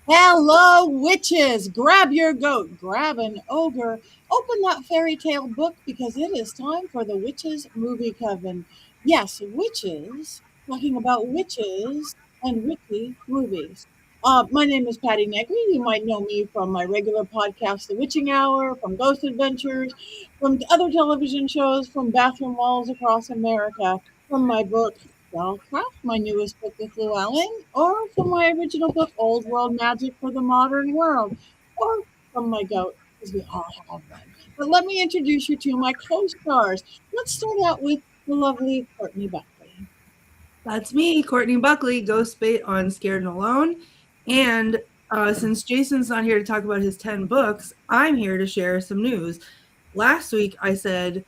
Hello, witches! Grab your goat, grab an ogre, open that fairy tale book because it is time for the Witches Movie Coven. Yes, witches, talking about witches and witchy movies. My name is Patty Negri. You might know me from my regular podcast, The Witching Hour, from Ghost Adventures, from other television shows, from bathroom walls across America, from my book, Spellcraft, my newest book with Llewellyn, or from my original book, Old World Magic for the Modern World, or from my goat, because we all have one. But let me introduce you to my co-stars. Let's start out with the lovely Courtney Buckley. That's me, Courtney Buckley, Ghost Bait on Scared and Alone. And since Jason's not here to talk about his 10 books, I'm here to share some news. Last week, I said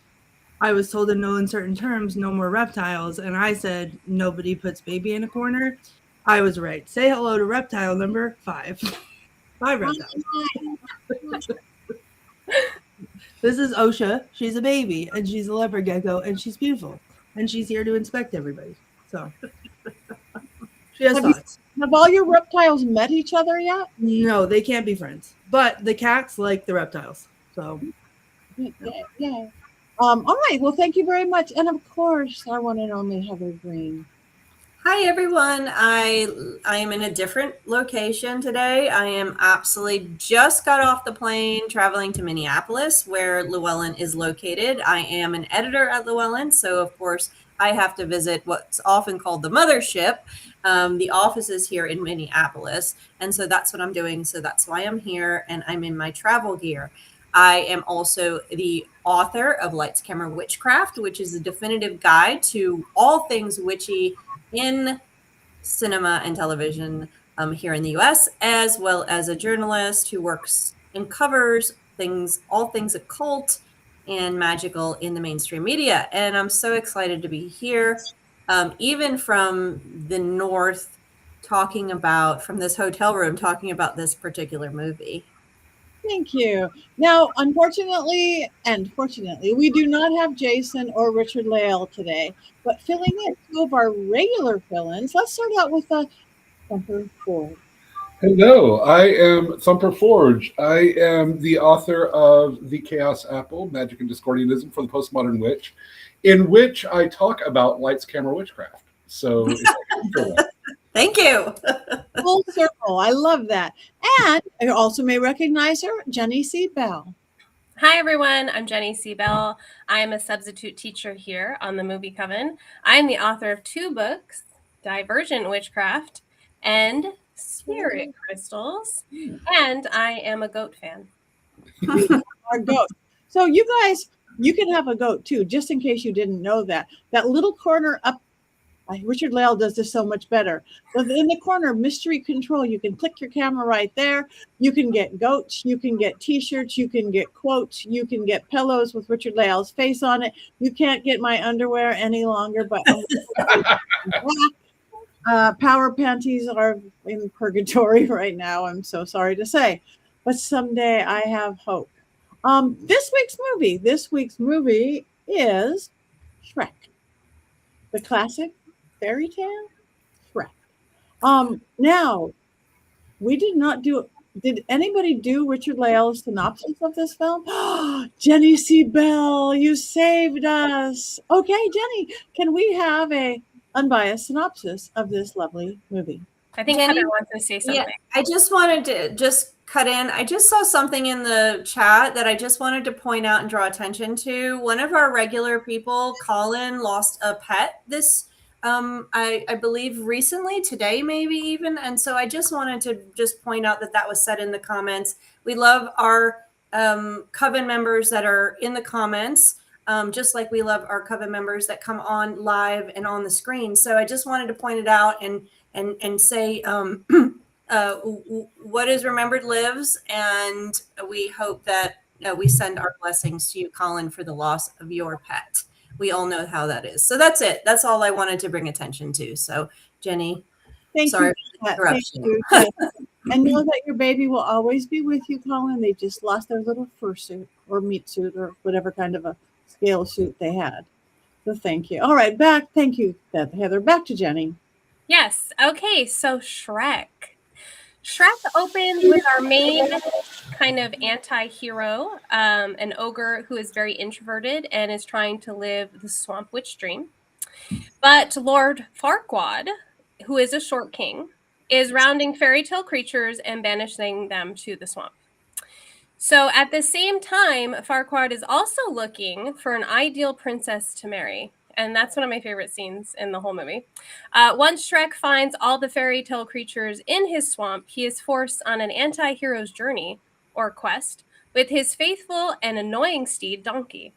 I was told in no uncertain terms, no more reptiles. And I said, nobody puts baby in a corner. I was right. Say hello to reptile number 5. 5 reptiles. This is Osha. She's a baby, and she's a leopard gecko, and she's beautiful. And she's here to inspect everybody. So she has thoughts. Have all your reptiles met each other yet? No, they can't be friends. But the cats like the reptiles. So yeah. All right. Well, thank you very much. And of course, our one and only Heather Green. Hi, everyone. I am in a different location today. I am absolutely just got off the plane traveling to Minneapolis, where Llewellyn is located. I am an editor at Llewellyn, so of course I have to visit what's often called the mothership. The office is here in Minneapolis, and so that's what I'm doing. So that's why I'm here, and I'm in my travel gear. I am also the author of Lights, Camera, Witchcraft, which is a definitive guide to all things witchy in cinema and television here in the US, as well as a journalist who works and covers all things occult and magical in the mainstream media. And I'm so excited to be here, even from the north, from this hotel room, talking about this particular movie. Thank you. Now, unfortunately and fortunately, we do not have Jason or Richard Lale today, but filling in two of our regular fill-ins. Let's start out with Thumper Ford. Hello, I am Thumper Forge. I am the author of The Chaos Apple, Magic and Discordianism for the Postmodern Witch, in which I talk about Lights, Camera, Witchcraft. So, Thank you. Full circle. I love that. And you also may recognize her, Jenny C. Bell. Hi, everyone. I'm Jenny C. Bell. I'm a substitute teacher here on the Movie Coven. I'm the author of 2 books, Divergent Witchcraft and Spirit Crystals, and I am a goat fan. Our goat. So you guys, you can have a goat too, just in case you didn't know that. That little corner up, Richard Lale does this so much better. But in the corner, mystery control, you can click your camera right there. You can get goats, you can get t-shirts, you can get quotes, you can get pillows with Richard Lale's face on it. You can't get my underwear any longer, but power panties are in purgatory right now. I'm so sorry to say, but someday I have hope. This week's movie is Shrek, the classic fairy tale Shrek. Now, we did not do. Did anybody do Richard Lale's synopsis of this film? Jenny C. Bell, you saved us. Okay, Jenny, can we have a unbiased synopsis of this lovely movie? I think Jenny, Heather wants to say something. Yeah, I just wanted to cut in. I just saw something in the chat that I just wanted to point out and draw attention to. One of our regular people, Colin, lost a pet this, I believe recently, today maybe even. And so I just wanted to just point out that was said in the comments. We love our Coven members that are in the comments, just like we love our Coven members that come on live and on the screen. So I just wanted to point it out and say what is remembered lives, and we hope that we send our blessings to you, Colin, for the loss of your pet. We all know how that is. So that's it. That's all I wanted to bring attention to. So, Jenny, sorry for the interruption. And know that your baby will always be with you, Colin. They just lost their little fursuit or meat suit or whatever kind of a scale suit they had. So thank you. All right, back. Thank you, Heather. Back to Jenny. Yes. Okay. So Shrek. Shrek opens with our main kind of anti-hero, an ogre who is very introverted and is trying to live the swamp witch dream. But Lord Farquaad, who is a short king, is rounding fairy tale creatures and banishing them to the swamp. So at the same time, Farquaad is also looking for an ideal princess to marry. And that's one of my favorite scenes in the whole movie. Once Shrek finds all the fairy tale creatures in his swamp, he is forced on an anti hero's journey, or quest, with his faithful and annoying steed, Donkey.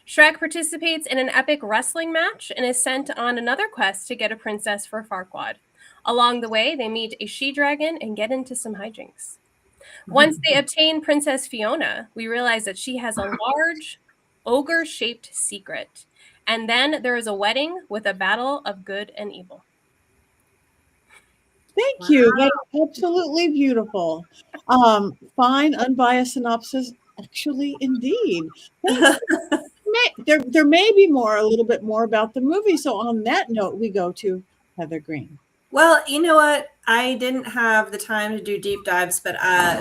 Shrek participates in an epic wrestling match and is sent on another quest to get a princess for Farquaad. Along the way, they meet a she-dragon and get into some hijinks. Once they obtain Princess Fiona, we realize that she has a large ogre-shaped secret. And then there is a wedding with a battle of good and evil. Thank you. That is absolutely beautiful. Fine, unbiased synopsis. Actually, indeed. There may be a little bit more about the movie. So on that note, we go to Heather Green. Well, you know what? I didn't have the time to do deep dives, but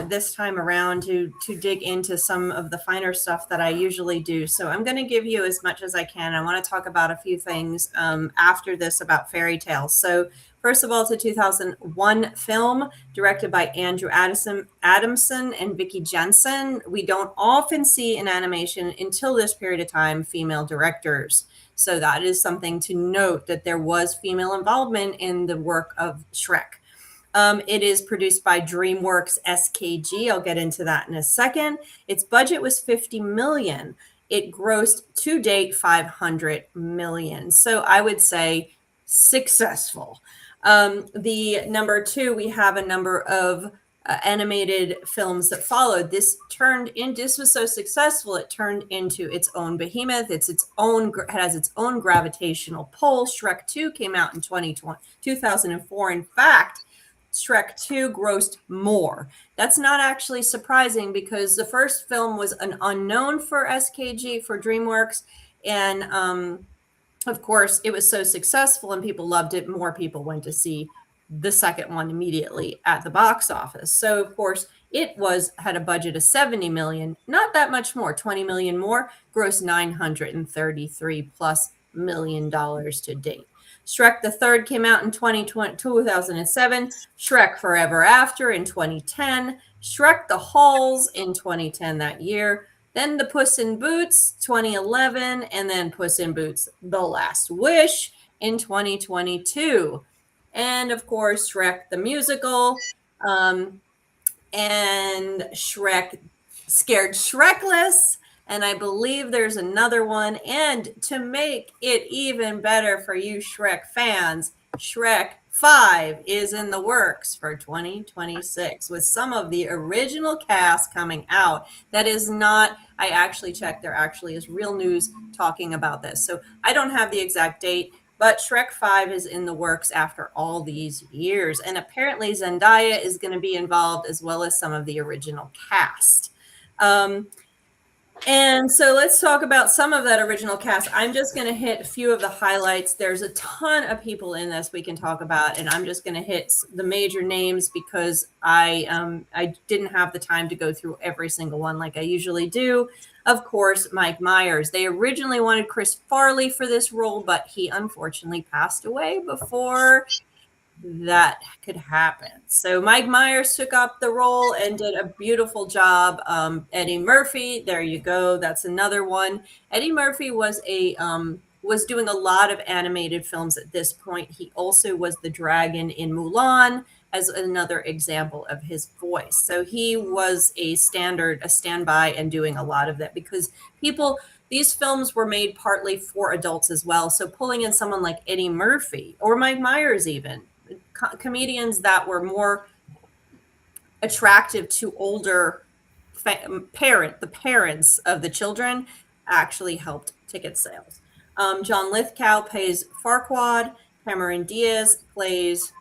this time around to dig into some of the finer stuff that I usually do. So I'm going to give you as much as I can. I want to talk about a few things after this about fairy tales. So first of all, it's a 2001 film directed by Andrew Adamson and Vicki Jensen. We don't often see in animation until this period of time female directors. So that is something to note, that there was female involvement in the work of Shrek. It is produced by DreamWorks SKG. I'll get into that in a second. Its budget was $50 million. It grossed to date $500 million. So I would say successful. The number two, we have a number of animated films that followed. This was so successful, it turned into its own behemoth. It has its own gravitational pull. Shrek 2 came out in 2004. In fact, Shrek 2 grossed more. That's not actually surprising because the first film was an unknown for SKG, for DreamWorks, and of course, it was so successful and people loved it. More people went to see the second one immediately at the box office. So, of course, it had a budget of $70 million, not that much more, $20 million more, gross $933 plus million to date. Shrek the Third came out in 2007, Shrek Forever After in 2010, Shrek the Halls in 2010 that year, then the Puss in Boots 2011, and then Puss in Boots The Last Wish in 2022. And of course, Shrek the Musical, and Shrek Scared Shrekless. And I believe there's another one. And to make it even better for you Shrek fans, Shrek 5 is in the works for 2026 with some of the original cast coming out. That is not, I actually checked, there actually is real news talking about this. So I don't have the exact date, but Shrek 5 is in the works after all these years. And apparently Zendaya is going to be involved as well as some of the original cast. And so let's talk about some of that original cast. I'm just going to hit a few of the highlights. There's a ton of people in this we can talk about, and I'm just going to hit the major names because I didn't have the time to go through every single one like I usually do. Of course, Mike Myers. They originally wanted Chris Farley for this role, but he unfortunately passed away before that could happen. So Mike Myers took up the role and did a beautiful job. Eddie Murphy, there you go. That's another one. Eddie Murphy was doing a lot of animated films at this point. He also was the dragon in Mulan as another example of his voice. So he was a standby and doing a lot of that because these films were made partly for adults as well. So pulling in someone like Eddie Murphy or Mike Myers even, comedians that were more attractive to older the parents of the children, actually helped ticket sales. John Lithgow plays Farquaad. Cameron Diaz plays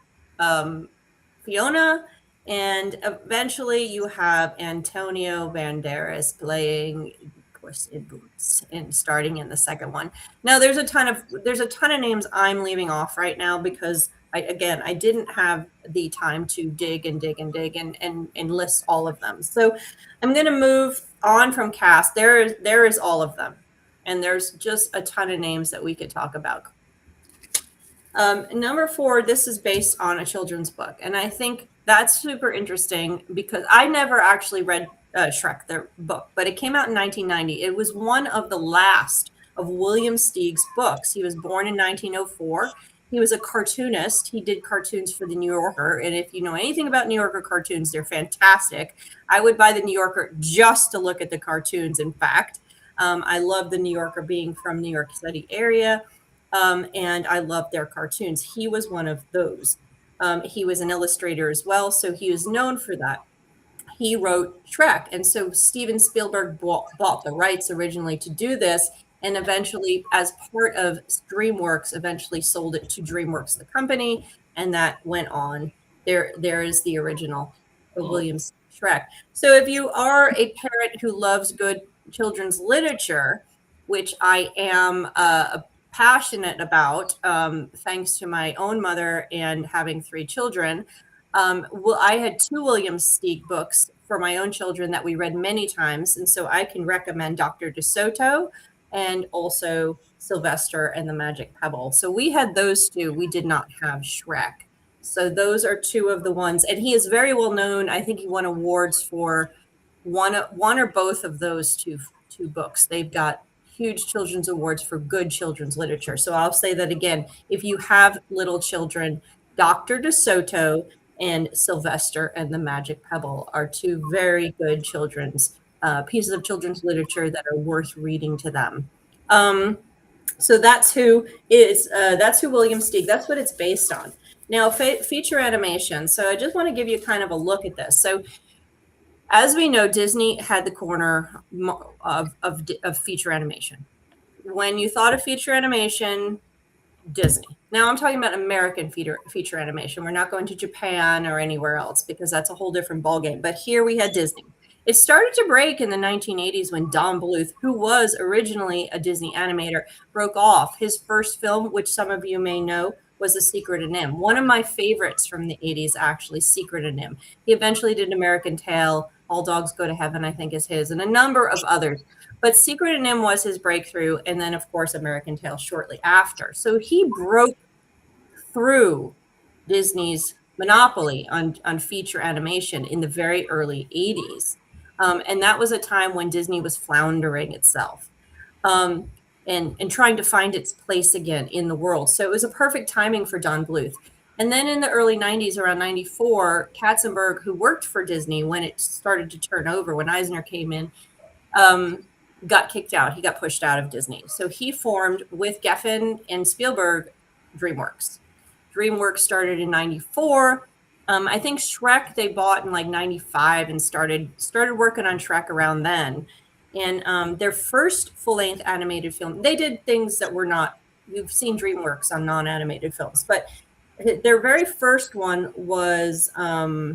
Fiona. And eventually you have Antonio Banderas playing Puss in Boots and starting in the second one. Now there's a ton of names I'm leaving off right now because I didn't have the time to dig and dig and dig and list all of them. So I'm going to move on from cast. There is all of them, and there's just a ton of names that we could talk about. Number 4, this is based on a children's book, and I think that's super interesting because I never actually read Shrek, the book, but it came out in 1990. It was one of the last of William Steig's books. He was born in 1904. He was a cartoonist. He did cartoons for the New Yorker, and if you know anything about New Yorker cartoons, they're fantastic. I would buy the New Yorker just to look at the cartoons, in fact. I love the New Yorker being from New York City area. And I love their cartoons. He was one of those. He was an illustrator as well, so he was known for that. He wrote Shrek, and so Steven Spielberg bought the rights originally to do this, and eventually, as part of DreamWorks, eventually sold it to DreamWorks, the company, and that went on. There is the original Williams Shrek. So if you are a parent who loves good children's literature, which I am passionate about, thanks to my own mother and having 3 children. Well, I had 2 William Steig books for my own children that we read many times, and so I can recommend Dr. DeSoto and also Sylvester and the Magic Pebble. So we had those 2. We did not have Shrek. So those are 2 of the ones, and he is very well known. I think he won awards for one or both of those two books. They've got huge children's awards for good children's literature. So I'll say that again, if you have little children, Dr. DeSoto and Sylvester and the Magic Pebble are 2 very good children's pieces of children's literature that are worth reading to them. So that's who William Steig, that's what it's based on. Now, feature animation. So I just want to give you kind of a look at this. So as we know, Disney had the corner of feature animation. When you thought of feature animation, Disney. Now I'm talking about American feature animation. We're not going to Japan or anywhere else because that's a whole different ballgame. But here we had Disney. It started to break in the 1980s when Don Bluth, who was originally a Disney animator, broke off. His first film, which some of you may know, was A Secret of NIMH. One of my favorites from the 80s, actually, Secret of NIMH. He eventually did American Tail, All Dogs Go to Heaven, I think is his, and a number of others. But Secret of NIMH was his breakthrough, and then, of course, American Tail shortly after. So he broke through Disney's monopoly on feature animation in the very early 80s. And that was a time when Disney was floundering itself. And trying to find its place again in the world. So it was a perfect timing for Don Bluth. And then in the early 90s, around 94, Katzenberg, who worked for Disney when it started to turn over, when Eisner came in, got kicked out. He got pushed out of Disney. So he formed, with Geffen and Spielberg, DreamWorks. DreamWorks started in 94. I think Shrek they bought in like 95 and started working on Shrek around then. And their first full-length animated film, they did things that were not, you've seen DreamWorks on non-animated films, but their very first one was, I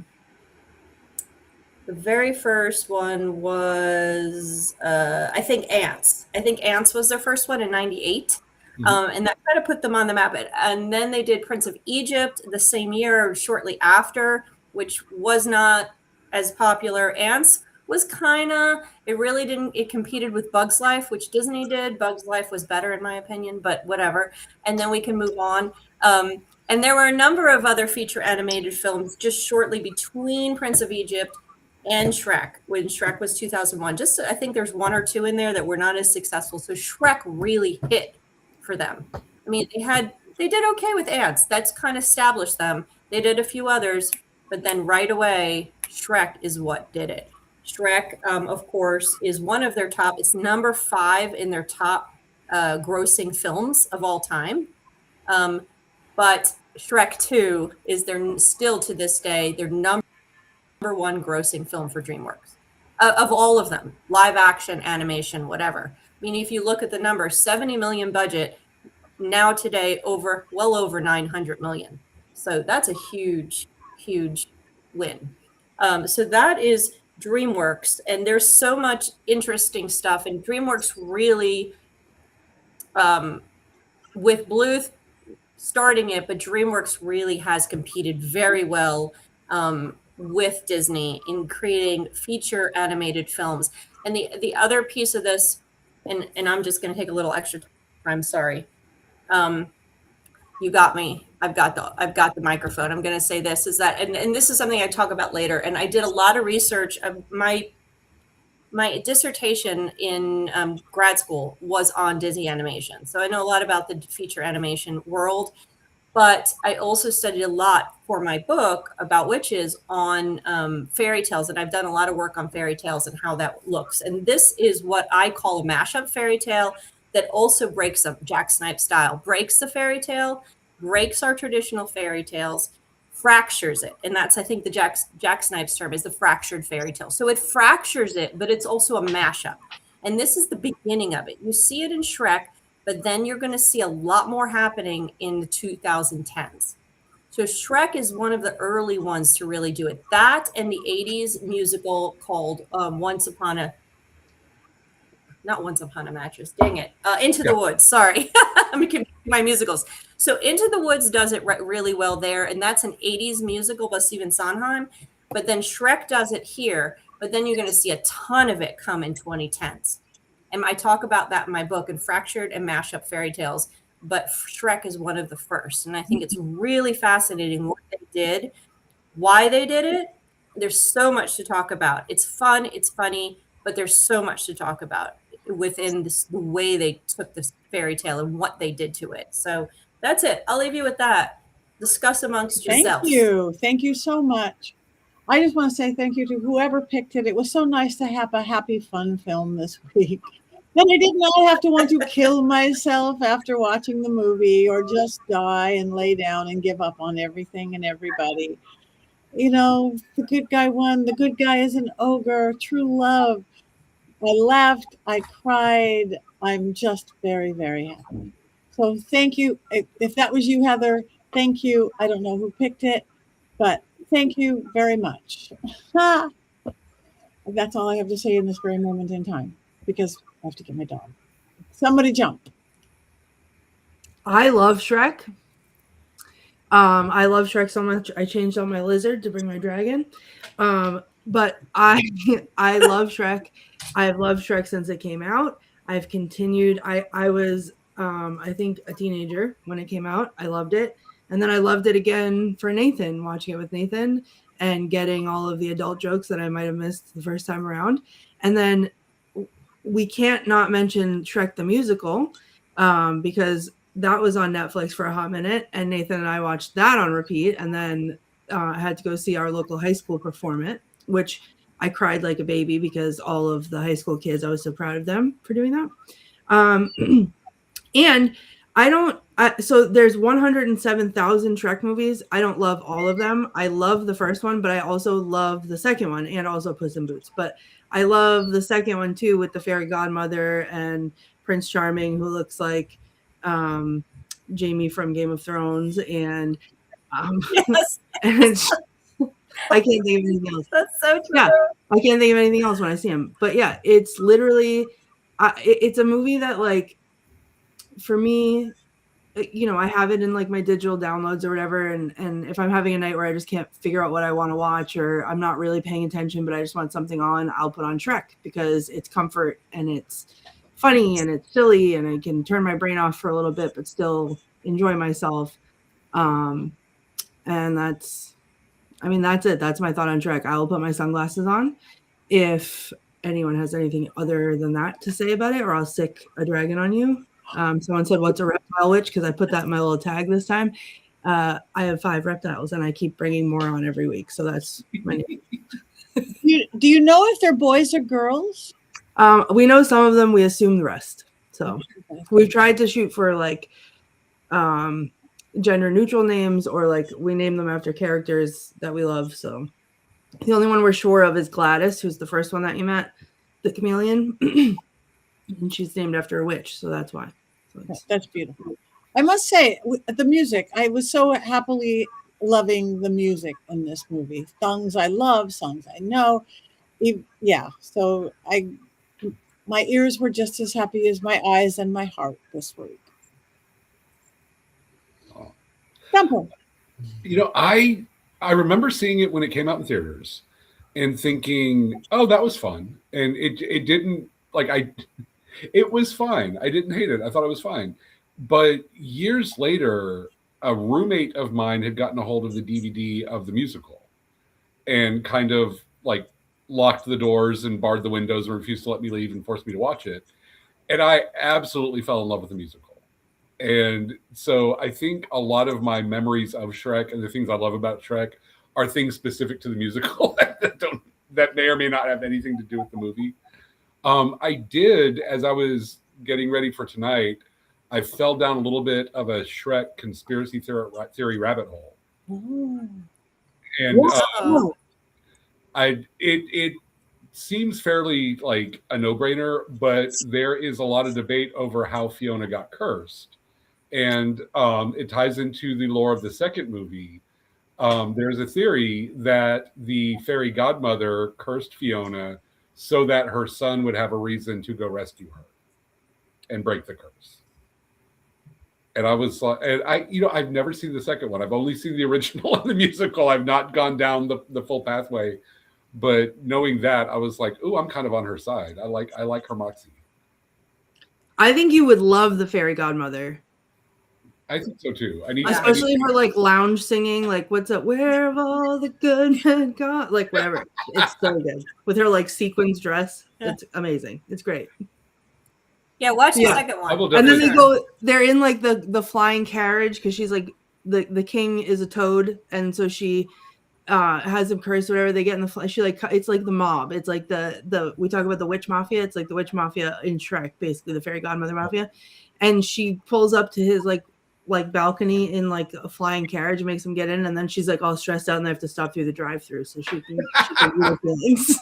think Ants. I think Ants was their first one in 98. And that kind of put them on the map. And then they did Prince of Egypt the same year or shortly after, which was not as popular. Ants was it competed with Bugs Life, which Disney did. Bugs Life was better in my opinion, but whatever. And then we can move on. And there were a number of other feature animated films just shortly between Prince of Egypt and Shrek, when Shrek was 2001. I think there's 1 or 2 in there that were not as successful. So Shrek really hit for them. I mean, they did okay with Ants. That's kind of established them. They did a few others, but then right away, Shrek is what did it. Shrek, of course, is one of their top. It's number 5 in their top grossing films of all time. But Shrek 2 is still to this day their number 1 grossing film for DreamWorks. Of all of them, live action, animation, whatever. I mean, if you look at the number, 70 million budget, now today well over 900 million. So that's a huge, huge win. So that is DreamWorks, and there's so much interesting stuff. And DreamWorks really, with Bluth, starting it, but DreamWorks really has competed very well with Disney in creating feature animated films. And the other piece of this, and I'm just going to take a little extra time. Sorry. You got me. I've got the microphone. I'm going to say this is that, and this is something I talk about later. And I did a lot of research. My dissertation in grad school was on Disney animation, so I know a lot about the feature animation world. But I also studied a lot for my book about witches on fairy tales, and I've done a lot of work on fairy tales and how that looks. And this is what I call a mashup fairy tale that also breaks up Jack Snipe style, breaks the fairy tale, breaks our traditional fairy tales, fractures it. And that's, I think, the Jack Snipes term is the fractured fairy tale. So it fractures it, but it's also a mashup. And this is the beginning of it. You see it in Shrek, but then you're going to see a lot more happening in the 2010s. So Shrek is one of the early ones to really do it. That and the 80s musical called not Once Upon a Mattress, dang it, Into the Woods, sorry. I'm confusing my musicals. So Into the Woods does it really well there, and that's an 80s musical by Stephen Sondheim, but then Shrek does it here, but then you're going to see a ton of it come in 2010s. And I talk about that in my book, in Fractured and Mashup Fairy Tales, but Shrek is one of the first. And I think it's really fascinating what they did, why they did it. There's so much to talk about. It's fun, it's funny, but there's so much to talk about within the way they took this fairy tale and what they did to it. So that's it. I'll leave you with that. Discuss amongst yourselves. Thank you. Thank you so much. I just want to say thank you to whoever picked it. It was so nice to have a happy, fun film this week. Then I did not have to want to kill myself after watching the movie or just die and lay down and give up on everything and everybody. You know, the good guy won. The good guy is an ogre. True love. I laughed. I cried. I'm just very, very happy. So thank you. If that was you, Heather, thank you. I don't know who picked it, but thank you very much. That's all I have to say in this very moment in time, because I have to get my dog. Somebody jump. I love Shrek. I love Shrek so much. I changed out my lizard to bring my dragon. But I love Shrek. I've loved Shrek since it came out. I've continued. I was I think a teenager when it came out. I loved it. And then I loved it again for Nathan, watching it with Nathan and getting all of the adult jokes that I might have missed the first time around. And then we can't not mention Shrek the Musical because that was on Netflix for a hot minute, and Nathan and I watched that on repeat, and then I had to go see our local high school perform it, which I cried like a baby because all of the high school kids, I was so proud of them for doing that. And so there's 107,000 Shrek movies. I don't love all of them. I love the first one, but I also love the second one and also Puss in Boots. But I love the second one too, with the fairy godmother and Prince Charming, who looks like Jamie from Game of Thrones, and Yes. and I can't think of anything else. That's so true. Yeah, I can't think of anything else when I see him. But yeah, it's literally, it's a movie that, like, for me, you know, I have it in like my digital downloads or whatever, and if I'm having a night where I just can't figure out what I want to watch, or I'm not really paying attention but I just want something on, I'll put on Shrek because it's comfort and it's funny and it's silly and I can turn my brain off for a little bit but still enjoy myself. And that's it. That's my thought on Shrek. I will put my sunglasses on if anyone has anything other than that to say about it, or I'll stick a dragon on you. Someone said, "What's a reptile witch?" Because I put that in my little tag this time. I have 5 reptiles, and I keep bringing more on every week. So that's my name. Do you know if they're boys or girls? We know some of them. We assume the rest. So we've tried to shoot for like gender neutral names, or like we name them after characters that we love. So the only one we're sure of is Gladys, who's the first one that you met, the chameleon. And she's named after a witch, so that's why. So that's beautiful. I must say, the music, I was so happily loving the music in this movie. Songs I love, songs I know. Yeah, so my ears were just as happy as my eyes and my heart this week. Thumper. I remember seeing it when it came out in theaters and thinking, oh, that was fun. And it didn't it was fine. I didn't hate it. I thought it was fine. But years later, a roommate of mine had gotten a hold of the DVD of the musical and kind of locked the doors and barred the windows and refused to let me leave and forced me to watch it. And I absolutely fell in love with the musical. And so I think a lot of my memories of Shrek and the things I love about Shrek are things specific to the musical that may or may not have anything to do with the movie. I did, as I was getting ready for tonight, I fell down a little bit of a Shrek conspiracy theory rabbit hole. Ooh. And Oh. it seems fairly like a no-brainer, but there is a lot of debate over how Fiona got cursed. And it ties into the lore of the second movie. There's a theory that the fairy godmother cursed Fiona so that her son would have a reason to go rescue her and break the curse. And I was like, and I've never seen the second one. I've only seen the original and the musical. I've not gone down the full pathway. But knowing that, I was like, "Ooh, I'm kind of on her side. I like her moxie." I think you would love the fairy godmother. I think so too. Especially her lounge singing, what's up? Where have all the good men gone? Whatever. It's so good with her sequins dress. It's amazing. It's great. Yeah, watch the second one. And then they're in the flying carriage because she's the king is a toad, and so she has him cursed, whatever. They get in the it's like the mob. It's like the we talk about the witch mafia. It's like the witch mafia in Shrek, basically the fairy godmother mafia. And she pulls up to his balcony in a flying carriage and makes him get in, and then she's all stressed out and they have to stop through the drive-through so she can do her feelings.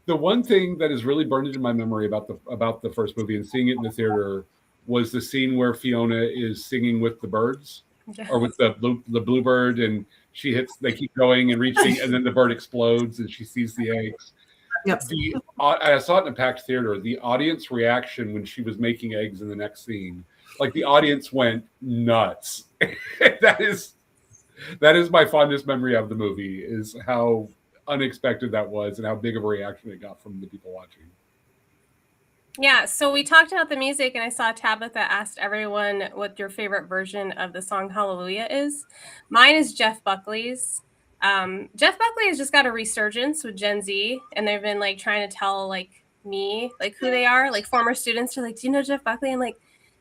The one thing that is really burned into my memory about the first movie and seeing it in the theater was the scene where Fiona is singing with the birds, or with the bluebird, and they keep going and reaching, and then the bird explodes and she sees the eggs. Yep. I saw it in a packed theater. The audience reaction when she was making eggs in the next scene, the audience went nuts. That is my fondest memory of the movie, is how unexpected that was and how big of a reaction it got from the people watching. Yeah, so we talked about the music, and I saw Tabitha asked everyone what your favorite version of the song Hallelujah is. Mine is Jeff Buckley's. Jeff Buckley has just got a resurgence with Gen Z, and they've been trying to tell me who they are. Former students are do you know Jeff Buckley? I'm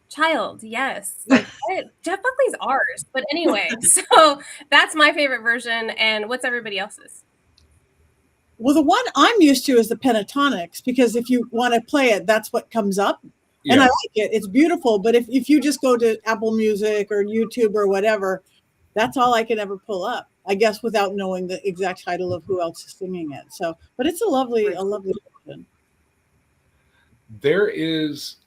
child, yes. Jeff Buckley's ours. But anyway, so that's my favorite version. And what's everybody else's? Well, the one I'm used to is the pentatonics, because if you want to play it, that's what comes up. Yeah. And I like it. It's beautiful. But if you just go to Apple Music or YouTube or whatever, that's all I can ever pull up, I guess, without knowing the exact title of who else is singing it. So, but it's a lovely version. There is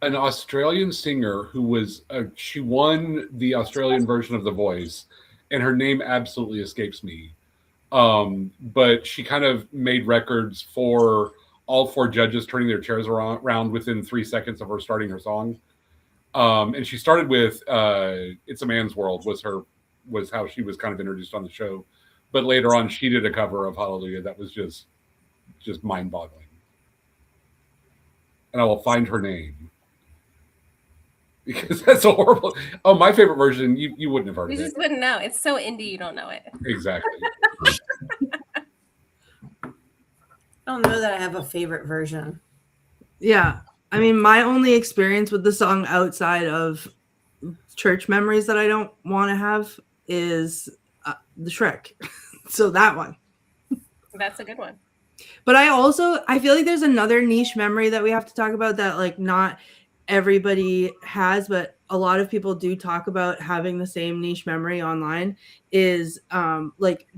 an Australian singer who she won the Australian version of The Voice, and her name absolutely escapes me. But she kind of made records for all four judges turning their chairs around within 3 seconds of her starting her song. And she started with It's a Man's World was how she was kind of introduced on the show. But later on, she did a cover of Hallelujah that was just mind-boggling. And I will find her name, because that's a horrible. Oh, my favorite version, you wouldn't have heard of it. You just wouldn't know. It's so indie, you don't know it. Exactly. I don't know that I have a favorite version. Yeah. I mean, my only experience with the song outside of church memories that I don't want to have is the Shrek. So that one. That's a good one. But I feel like there's another niche memory that we have to talk about that not everybody has, but a lot of people do talk about having the same niche memory online, is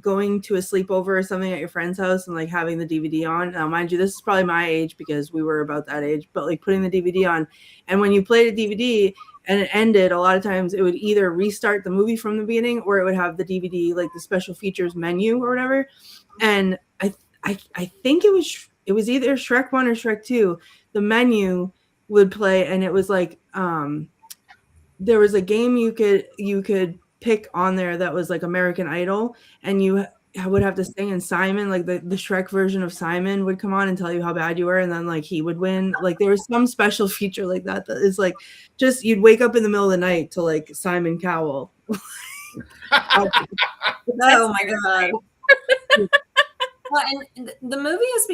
going to a sleepover or something at your friend's house and having the DVD on. Now, mind you, this is probably my age because we were about that age, but putting the DVD on, and when you played a DVD and it ended, a lot of times it would either restart the movie from the beginning or it would have the DVD, the special features menu or whatever. And I think it was either Shrek 1 or Shrek 2. The menu would play, and it was there was a game you could pick on there that was like American Idol, and you would have to sing, and Simon, like the Shrek version of Simon would come on and tell you how bad you were, and then like he would win. Like there was some special feature like that is like just you'd wake up in the middle of the night to like Simon Cowell. Oh my god. Well, and the movie has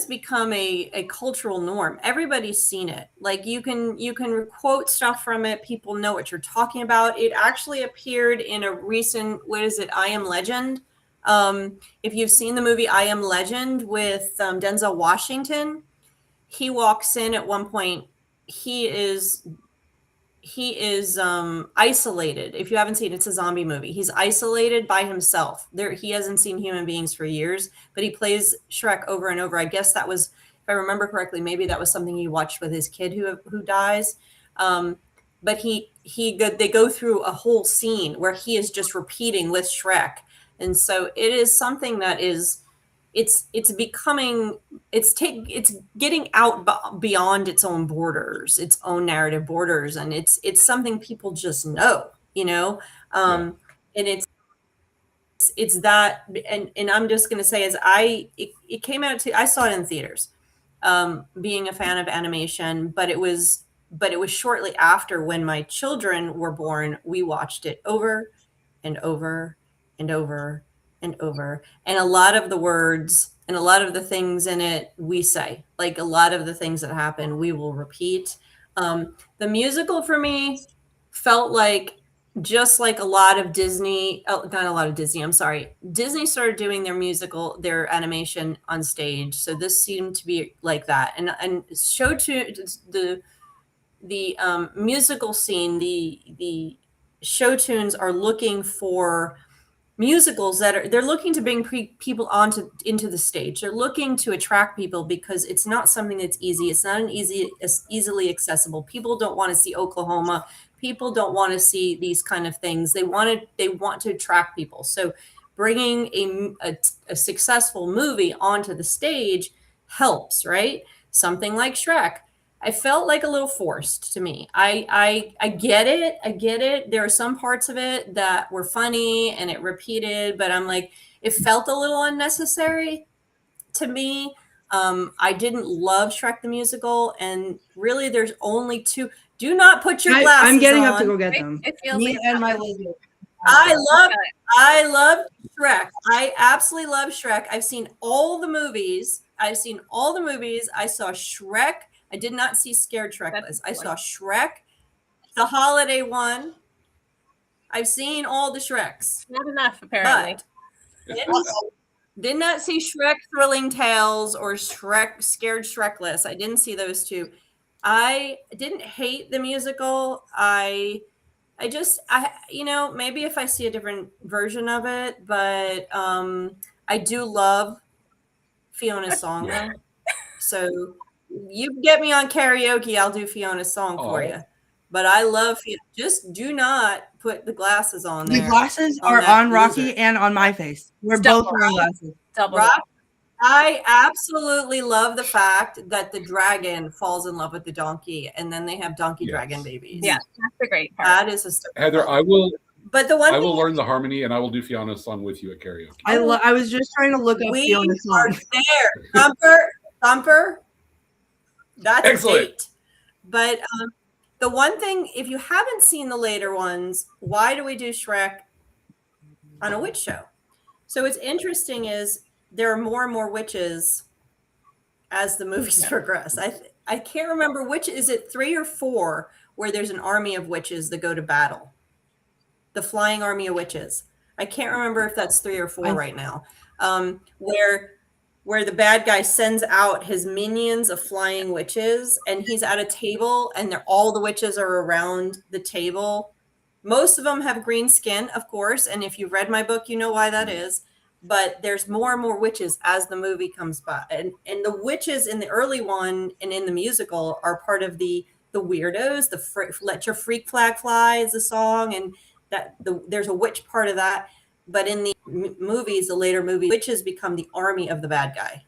become a cultural norm. Everybody's seen it. Like you can quote stuff from it. People know what you're talking about. It actually appeared in a recent, what is it, I Am Legend. If you've seen the movie I Am Legend with Denzel Washington, he walks in at one point. He is isolated. If you haven't seen it, it's a zombie movie. He's isolated by himself. He hasn't seen human beings for years, but he plays Shrek over and over. I guess that was, if I remember correctly, maybe that was something he watched with his kid who dies. But they go through a whole scene where he is just repeating with Shrek. And so it is something that is, it's getting out beyond its own borders, its own narrative borders, and it's something people just know, and it's that, and I'm just going to say, it came out I saw it in theaters, being a fan of animation, but it was shortly after, when my children were born, we watched it over and over and over and over. And a lot of the words and a lot of the things in it, we say, like a lot of the things that happen, we will repeat. The musical for me felt like, just like a lot of Disney, not a lot of Disney, I'm sorry. Disney started doing their animation on stage. So this seemed to be like that. And show to the musical scene, the show tunes are looking for musicals they're looking to bring people into the stage. They're looking to attract people because it's not something that's easy. It's not easily accessible. People don't want to see Oklahoma. People don't want to see these kind of things. They want to attract people. So bringing a successful movie onto the stage helps, right? Something like Shrek, I felt like a little forced to me. I get it. I get it. There are some parts of it that were funny and it repeated, but I'm like, it felt a little unnecessary to me. I didn't love Shrek the musical, and really there's only two. Do not put your glasses on. I'm getting up to go get them. It feels Me like and my lady. I love Shrek. I absolutely love Shrek. I've seen all the movies. I saw Shrek. I did not see Scared Shrekless. I saw Shrek, the holiday one. I've seen all the Shreks. not enough, apparently. But did not see Shrek Thrilling Tales or Shrek Scared Shrekless. I didn't see those two. I didn't hate the musical. I maybe if I see a different version of it, but I do love Fiona's song though. So you get me on karaoke, I'll do Fiona's song for you. But I love Fiona. Just do not put the glasses on there. The glasses are on Rocky and on my face. We're both wearing glasses. I absolutely love the fact that the dragon falls in love with the donkey, and then they have donkey dragon babies. Yeah, that's the great part. That is a story. Heather, I will learn the harmony, and I will do Fiona's song with you at karaoke. I was just trying to look up Fiona's song. There, Thumper. That's excellent. A date. But the one thing, if you haven't seen the later ones, why do we do Shrek on a witch show? So what's interesting is there are more and more witches as the movies progress. I can't remember which, is it 3 or 4 where there's an army of witches that go to battle? The flying army of witches. I can't remember if that's 3 or 4 right now. Where the bad guy sends out his minions of flying witches, and he's at a table, and all the witches are around the table. Most of them have green skin, of course, and if you've read my book, you know why that is. But there's more and more witches as the movie comes by, and the witches in the early one and in the musical are part of the weirdos. Let Your Freak Flag Fly is a song, and there's a witch part of that. But in the movies, the later movie, witches become the army of the bad guy.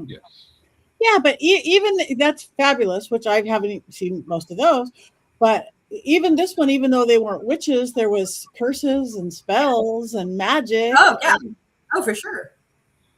Yes. Yeah, but even that's fabulous, which I haven't seen most of those. But even this one, even though they weren't witches, there was curses and spells and magic. Oh yeah. Oh, for sure.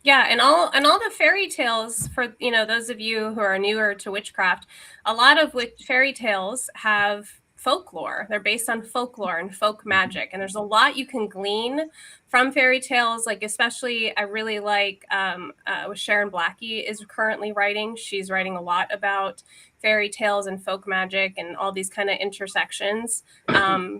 Yeah, and all the fairy tales, for those of you who are newer to witchcraft, a lot of fairy tales have folklore. They're based on folklore and folk magic, and there's a lot you can glean from fairy tales. Like, especially, I really like what Sharon Blackie is currently writing. She's writing a lot about fairy tales and folk magic and all these kind of intersections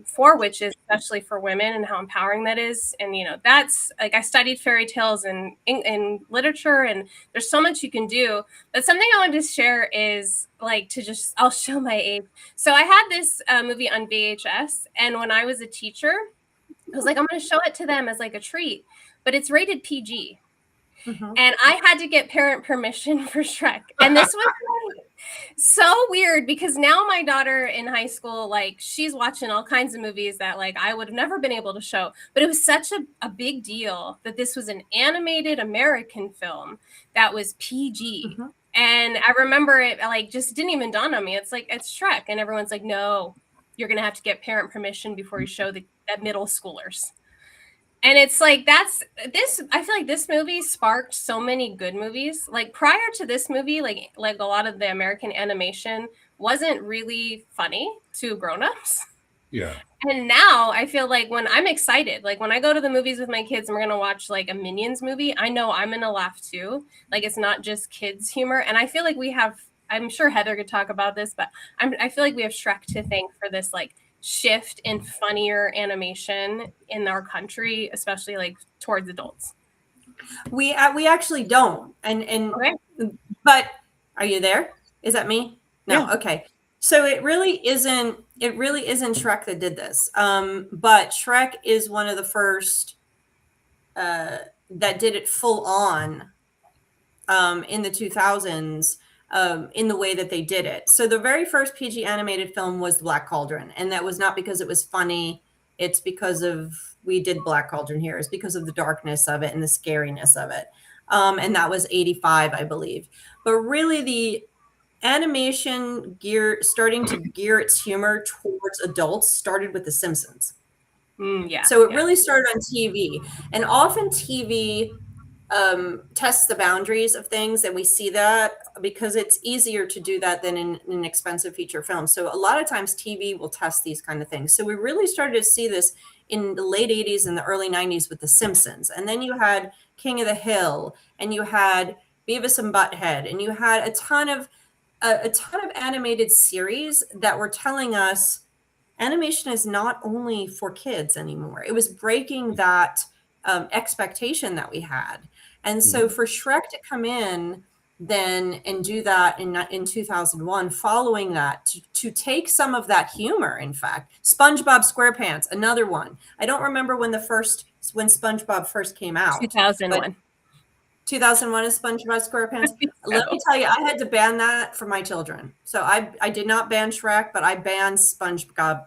for witches, especially for women, and how empowering that is. And that's like, I studied fairy tales in literature, and there's so much you can do. But something I wanted to share is, like, I'll show my age. So I had this movie on VHS, and when I was a teacher, I was like, I'm going to show it to them as like a treat, but it's rated PG. Mm-hmm. And I had to get parent permission for Shrek. And this was so weird, because now my daughter in high school, like, she's watching all kinds of movies that, like, I would have never been able to show. But it was such a big deal that this was an animated American film that was PG. Mm-hmm. And I remember it, like, just didn't even dawn on me. It's like, it's Shrek. And everyone's like, no, you're going to have to get parent permission before you show the middle schoolers. And it's like, I feel like this movie sparked so many good movies. Like, prior to this movie, like a lot of the American animation wasn't really funny to grown-ups. Yeah. And now I feel like, when I'm excited, like when I go to the movies with my kids and we're going to watch like a Minions movie, I know I'm going to laugh too. Like, it's not just kids humor. And I feel like I'm sure Heather could talk about this, but I feel like we have Shrek to thank for this, like, shift in funnier animation in our country, especially like towards adults. We actually don't. And Okay. But are you there? Is that me? No. Yeah. Okay. So it really isn't Shrek that did this. But Shrek is one of the first that did it full on in the 2000s. In the way that they did it. So the very first PG animated film was Black Cauldron, and that was not because it was funny. It's because we did Black Cauldron here. It's because of the darkness of it and the scariness of it. And that was 85, I believe. But really, the animation starting to gear its humor towards adults started with The Simpsons. Yeah. So it really started on TV, and often TV tests the boundaries of things, and we see that because it's easier to do that than in an expensive feature film. So a lot of times TV will test these kind of things. So we really started to see this in the late 80s and the early 90s with The Simpsons. And then you had King of the Hill, and you had Beavis and Butthead, and you had a ton of animated series that were telling us animation is not only for kids anymore. It was breaking that expectation that we had. And so for Shrek to come in then and do that in 2001, following that, to take some of that humor, in fact, SpongeBob SquarePants, another one. I don't remember when SpongeBob first came out. 2001. 2001 is SpongeBob SquarePants. Let me tell you, I had to ban that for my children. So I did not ban Shrek, but I banned SpongeBob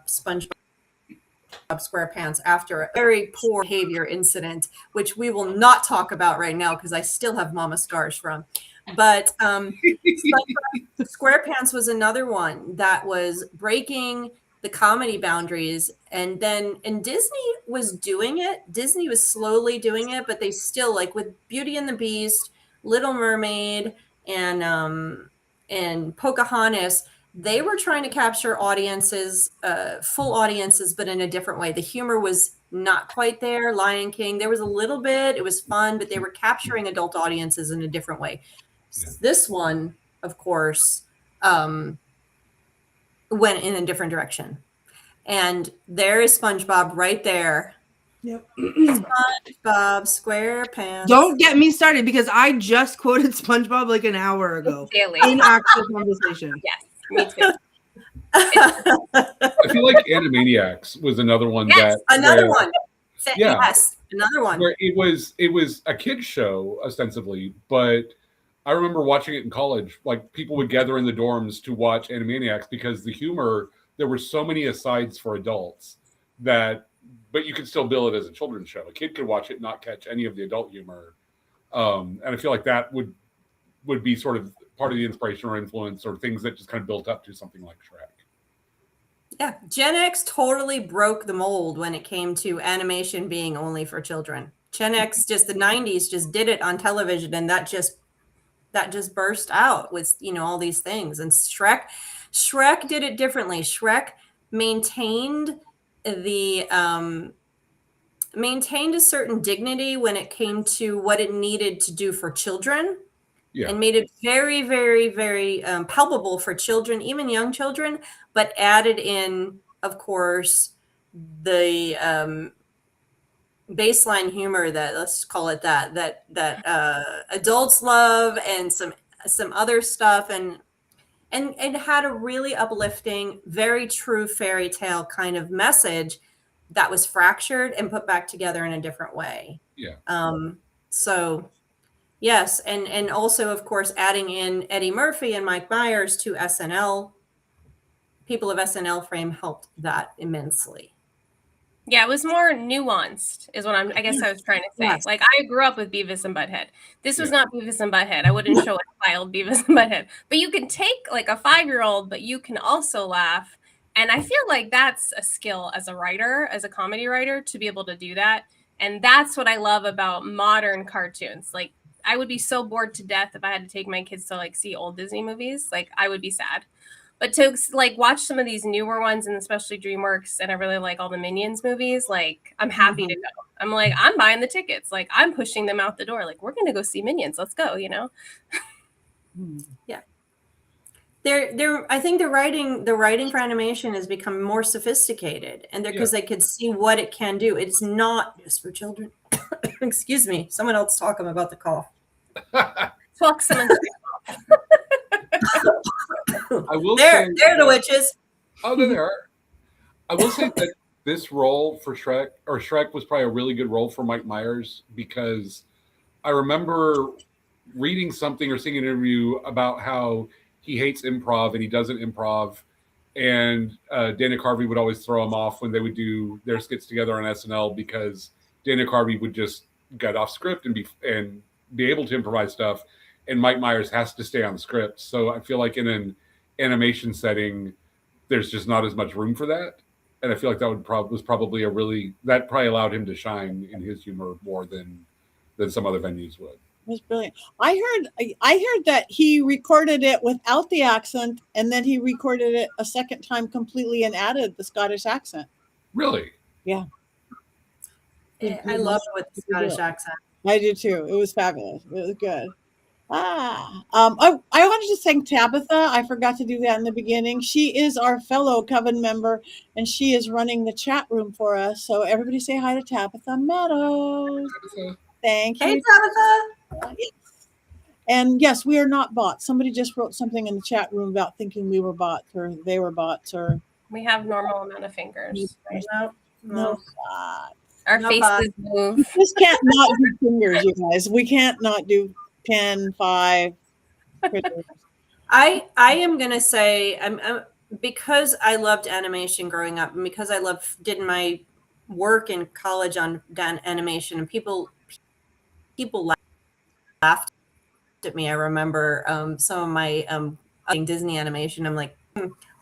SquarePants after a very poor behavior incident, which we will not talk about right now because I still have mama scars from. But SquarePants was another one that was breaking the comedy boundaries, and Disney was doing it. Disney was slowly doing it, but they still, like with Beauty and the Beast, Little Mermaid, and Pocahontas, they were trying to capture audiences, full audiences, but in a different way. The humor was not quite there. Lion King, there was a little bit. It was fun, but they were capturing adult audiences in a different way. Yeah. This one, of course, went in a different direction. And there is SpongeBob right there. Yep. SpongeBob SquarePants. Don't get me started, because I just quoted SpongeBob like an hour ago Daily. in actual conversation. Yes, me too. I feel like Animaniacs was another one. Yes, another one. Yeah. Yes, another one. Where it was a kid's show ostensibly, but I remember watching it in college. Like, people would gather in the dorms to watch Animaniacs because the humor, there were so many asides for adults but you could still bill it as a children's show. A kid could watch it and not catch any of the adult humor. And I feel like that would be sort of part of the inspiration or influence, or things that just kind of built up to something like Shrek. Yeah, Gen X totally broke the mold when it came to animation being only for children. Gen X, just the 90s, just did it on television, and that just burst out with, all these things. And Shrek did it differently. Shrek maintained maintained a certain dignity when it came to what it needed to do for children, Yeah. and made it very, very, very palpable for children, even young children, but added in, of course, the baseline humor that, let's call it that adults love, and some other stuff, and had a really uplifting, very true fairy tale kind of message that was fractured and put back together in a different way. Yeah. So yes, and also, of course, adding in Eddie Murphy and Mike Myers to SNL, people of SNL fame helped that immensely. Yeah, it was more nuanced, is what I guess I was trying to say. Yes. Like, I grew up with Beavis and Butthead. This was Yeah. not Beavis and Butthead. I wouldn't show a child Beavis and Butthead. But you can take like a 5-year-old, but you can also laugh. And I feel like that's a skill as a writer, as a comedy writer, to be able to do that. And that's what I love about modern cartoons. Like, I would be so bored to death if I had to take my kids to like see old Disney movies. Like, I would be sad. But to like watch some of these newer ones, and especially DreamWorks, and I really like all the Minions movies, like I'm happy to go. I'm like, I'm buying the tickets. Like, I'm pushing them out the door. Like, we're gonna go see Minions. Let's go, Yeah. I think the writing for animation has become more sophisticated, and because they could see what it can do. It's not just for children. Excuse me. Someone else talk about the cough. Talk someone's I will They're say the witches. Oh, no, there are. I will say that this role for Shrek was probably a really good role for Mike Myers, because I remember reading something or seeing an interview about how he hates improv and he doesn't improv. And Dana Carvey would always throw him off when they would do their skits together on SNL, because Dana Carvey would just get off script and be able to improvise stuff. And Mike Myers has to stay on script. So I feel like in an animation setting, there's just not as much room for that. And I feel like that was probably that probably allowed him to shine in his humor more than some other venues would. It was brilliant. I heard that he recorded it without the accent, and then he recorded it a second time completely and added the Scottish accent. Really? Yeah. I love it with the Scottish accent. I do too. It was fabulous. It was good. I wanted to thank Tabitha. I forgot to do that in the beginning. She is our fellow Coven member, and she is running the chat room for us. So everybody say hi to Tabitha Meadows. Thank you. Hey, Tabitha. Yes. And yes, we are not bots. Somebody just wrote something in the chat room about thinking we were bots or they were bots, or we have normal amount of fingers. Right? No bots. Our faces move. We just can't not do fingers, you guys. We can't not do 10, 5. I am gonna say, I'm because I loved animation growing up, and because I did my work in college on animation, and people laughed at me. I remember some of my Disney animation. I'm like,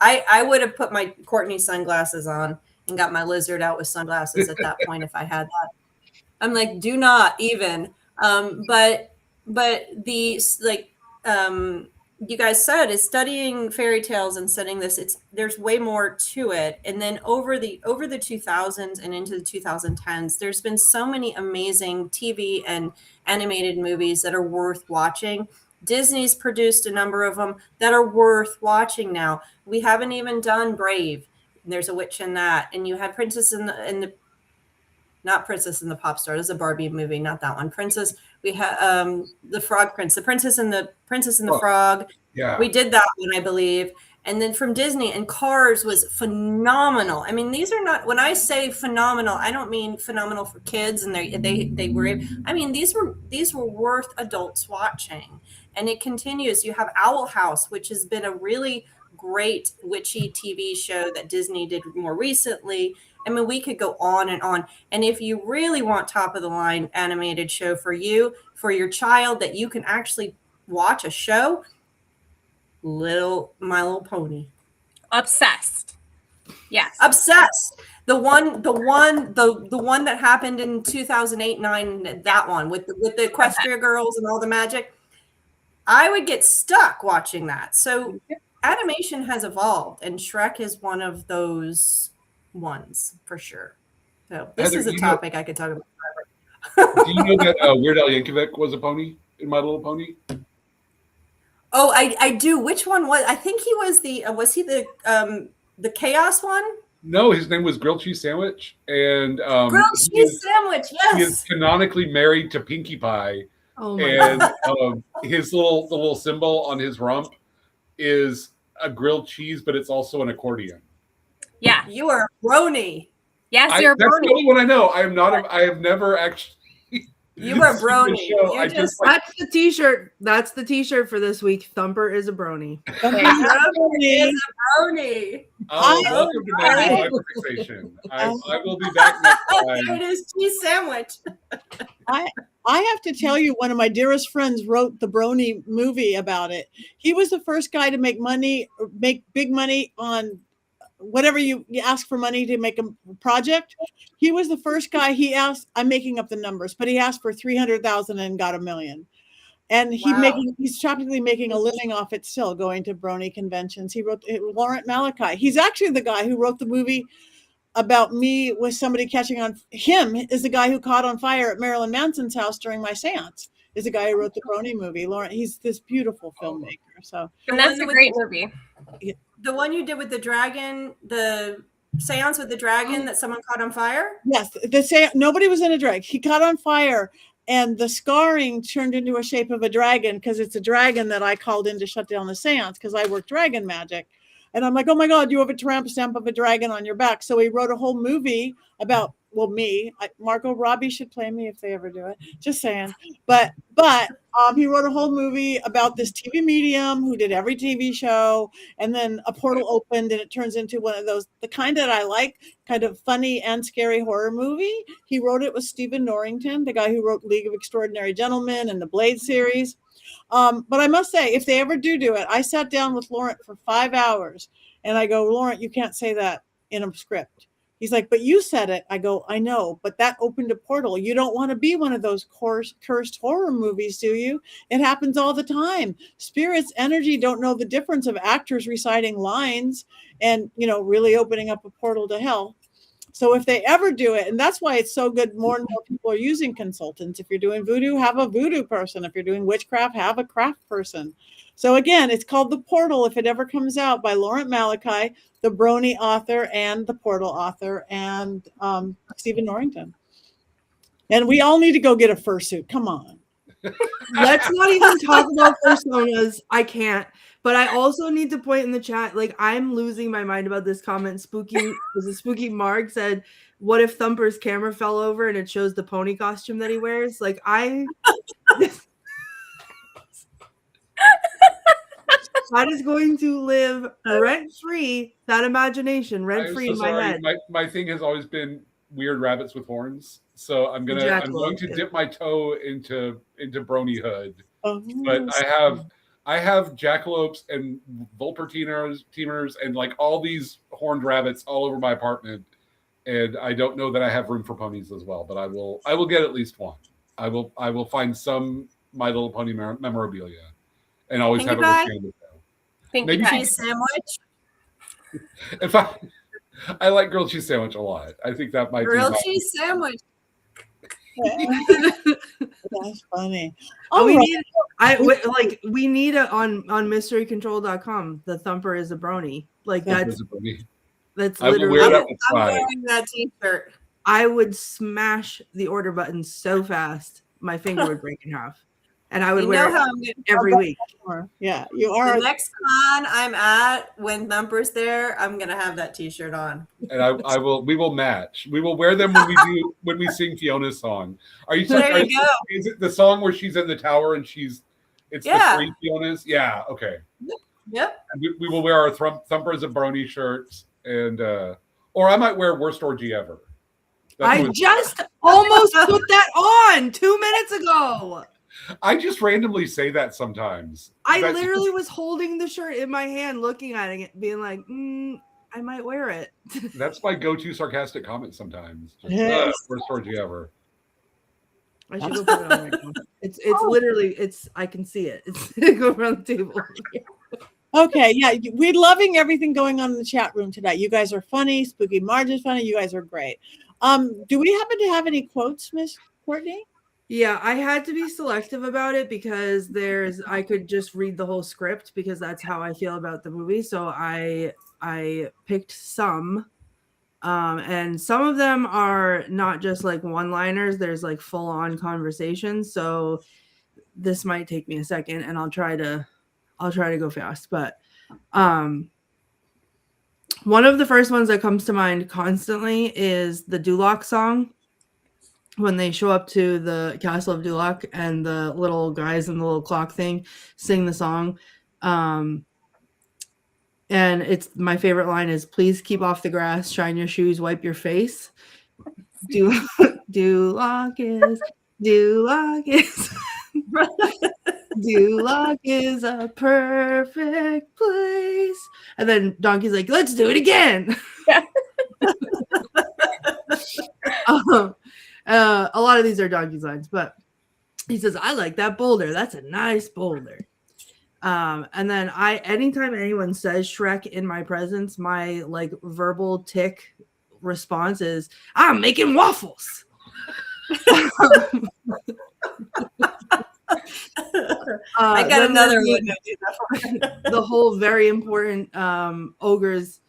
I would have put my Courtney sunglasses on and got my lizard out with sunglasses at that point if I had that. I'm like, do not even. But the you guys said, is studying fairy tales and studying this, there's way more to it. And then over the 2000s and into the 2010s, there's been so many amazing TV and animated movies that are worth watching. Disney's produced a number of them that are worth watching now. We haven't even done Brave. There's a witch in that. And you had not Princess and the Pop Star. This is a Barbie movie, not that one. Princess. We have the Frog Prince, the Princess and the Frog. Yeah, we did that one, I believe. And then from Disney, and Cars was phenomenal. I mean, these are not, when I say phenomenal, I don't mean phenomenal for kids and they were. I mean, these were worth adults watching. And it continues. You have Owl House, which has been a really great witchy TV show that Disney did more recently. I mean, we could go on and on. And if you really want top of the line animated show for your child, that you can actually watch a show, My Little Pony. Obsessed. Yes. Obsessed. The one that happened in 2008-9, that one with the Equestria girls and all the magic. I would get stuck watching that. So animation has evolved, and Shrek is one of those ones for sure. So this Heather, is a you know, topic I could talk about do you know that Weird Al Yankovic was a pony in My Little Pony? Oh, I do. Which one was? I think he was was he the chaos one? No, his name was Grilled Cheese Sandwich, and Grilled cheese sandwich. he is Yes. canonically married to Pinkie Pie, Oh my and god. his little symbol on his rump is a grilled cheese, but it's also an accordion. Yeah. You are a brony. Yes, you're a That's the brony. only one I know. I am not. I have never actually. You are seen the brony. show. You I just That's the t-shirt. That's the t-shirt for this week. Thumper is a brony. There you go. is a brony. Oh, I- welcome to Managing I- Hyperfixation. I will be back next There time. it is, cheese sandwich. I have to tell you, one of my dearest friends wrote the Brony movie about it. He was the first guy to make big money on whatever you ask for money to make a project. He was the first guy. He asked, I'm making up the numbers, but he asked for 300,000 and got $1 million. And Wow. he's practically making a living off it still, going to Brony conventions. He wrote Laurent Malachi. He's actually the guy who wrote the movie about me with somebody catching on. Him is the guy who caught on fire at Marilyn Manson's house during my seance. Is the guy who wrote the Brony movie. Laurent, he's this beautiful filmmaker. So And that's a great movie. The one you did with the dragon, the seance with the dragon that someone caught on fire? yes, nobody was in a drag. He caught on fire, and the scarring turned into a shape of a dragon, because it's a dragon that I called in to shut down the seance, because I work dragon magic. And I'm like, oh my God, you have a tramp stamp of a dragon on your back. So he wrote a whole movie about, me. Margot Robbie should play me if they ever do it. Just saying. But he wrote a whole movie about this TV medium who did every TV show. And then a portal opened and it turns into one of those, the kind that I like, kind of funny and scary horror movie. He wrote it with Stephen Norrington, the guy who wrote League of Extraordinary Gentlemen and the Blade series. But I must say, if they ever do it, I sat down with Laurent for 5 hours and I go, Laurent, you can't say that in a script. He's like, but you said it. I go, I know, but that opened a portal. You don't want to be one of those cursed horror movies, do you? It happens all the time. Spirits, energy don't know the difference of actors reciting lines and, really opening up a portal to hell. So if they ever do it, and that's why it's so good, more and more people are using consultants. If you're doing voodoo, have a voodoo person. If you're doing witchcraft, have a craft person. So again, it's called The Portal, if it ever comes out, by Laurent Malachi, the Brony author and the Portal author, and Stephen Norrington. And we all need to go get a fursuit. Come on. Let's not even talk about personas. I can't. But I also need to point in the chat, like, I'm losing my mind about this comment. Spooky Mark said, what if Thumper's camera fell over and it shows the pony costume that he wears? Like, that is going to live rent-free, that imagination, rent-free in my head. My thing has always been weird rabbits with horns. So I'm going to dip my toe into bronyhood. Oh, but I have jackalopes and Vulpertiners and like all these horned rabbits all over my apartment. And I don't know that I have room for ponies as well, but I will get at least one. I will find some My Little Pony memorabilia and always have a little Maybe cheese sandwich. If I like grilled cheese sandwich a lot. I think that might grilled cheese sandwich. That's funny. We need it on mysterycontrol.com. The Thumper is a brony. Like that's literally. I'm wearing that t-shirt. I would smash the order button so fast my finger would break in half, and I would wear it every week. Yeah, you are. The next con I'm at, when Thumper's there, I'm gonna have that t-shirt on. And we will match. We will wear them when we sing Fiona's song. Are you there you go. Is it the song where she's in the tower and it's the three Fionas? Yeah, okay. Yep. And we will wear our Thumper is a Brony shirts, and or I might wear Worst Orgy Ever. I just almost put that on 2 minutes ago. I just randomly say that sometimes. I literally was holding the shirt in my hand, looking at it, being like, I might wear it. That's my go-to sarcastic comment sometimes. Just, Yes. worst orgy ever. I should go put it on right now. It's literally I can see it. It's go around the table. Okay, yeah, we're loving everything going on in the chat room tonight. You guys are funny. Spooky Marge is funny. You guys are great. Do we happen to have any quotes, Miss Courtney? Yeah, I had to be selective about it because I could just read the whole script because that's how I feel about the movie. So I picked some. And some of them are not just like one-liners, there's like full-on conversations. So this might take me a second and I'll try to go fast. But one of the first ones that comes to mind constantly is the Duloc song. When they show up to the castle of Duloc and the little guys in the little clock thing sing the song. And it's my favorite line is, please keep off the grass, shine your shoes, wipe your face. Duloc is Duloc is a perfect place. And then Donkey's like, let's do it again. Yeah. A lot of these are Donkey's lines, but he says, I like that boulder. That's a nice boulder. And then anytime anyone says Shrek in my presence, my like verbal tick response is, I'm making waffles. I got another one. The whole very important ogres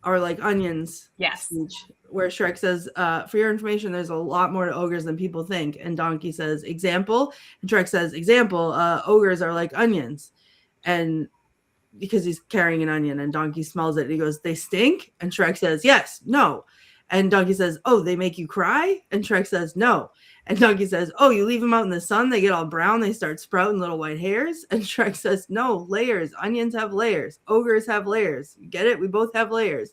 are like onions. Yes. Speech, where Shrek says, for your information, there's a lot more to ogres than people think. And Donkey says, example. And Shrek says, example, ogres are like onions. And because he's carrying an onion and Donkey smells it, and he goes, they stink? And Shrek says, yes, no. And Donkey says, oh, they make you cry? And Shrek says, no. And Donkey says, oh, you leave them out in the sun, they get all brown, they start sprouting little white hairs? And Shrek says, no, layers. Onions have layers. Ogres have layers. You get it? We both have layers.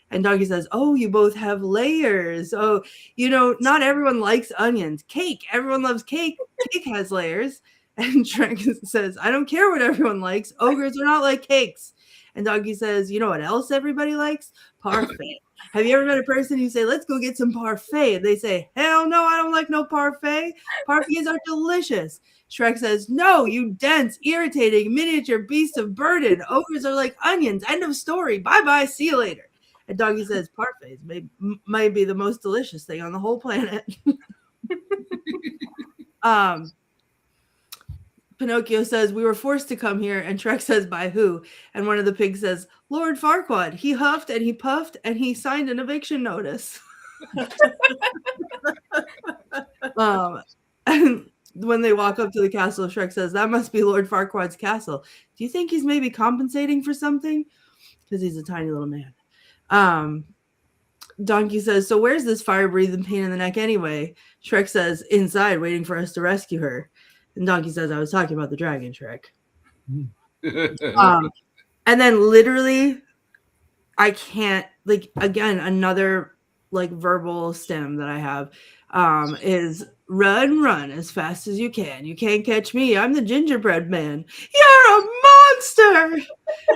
And Donkey says, oh, you both have layers. Oh, not everyone likes onions. Cake. Everyone loves cake. Cake has layers. And Shrek says, I don't care what everyone likes. Ogres are not like cakes. And Donkey says, you know what else everybody likes? Parfait. Have you ever met a person who say, let's go get some parfait? And they say, hell no, I don't like no parfait. Parfaits are delicious. Shrek says, no, you dense, irritating, miniature beast of burden. Ogres are like onions. End of story. Bye-bye. See you later. And Doggy says, parfaits might be the most delicious thing on the whole planet. Pinocchio says, we were forced to come here. And Shrek says, by who? And one of the pigs says, Lord Farquaad. He huffed and he puffed and he signed an eviction notice. And when they walk up to the castle, Shrek says, that must be Lord Farquaad's castle. Do you think he's maybe compensating for something? Because he's a tiny little man. Donkey says, so where's this fire-breathing pain in the neck anyway? Shrek says, inside, waiting for us to rescue her. And Donkey says, I was talking about the dragon, Shrek. And then literally, I can't, like, again, another, like, verbal stem that I have is run as fast as you can. You can't catch me. I'm the gingerbread man. You're a monster.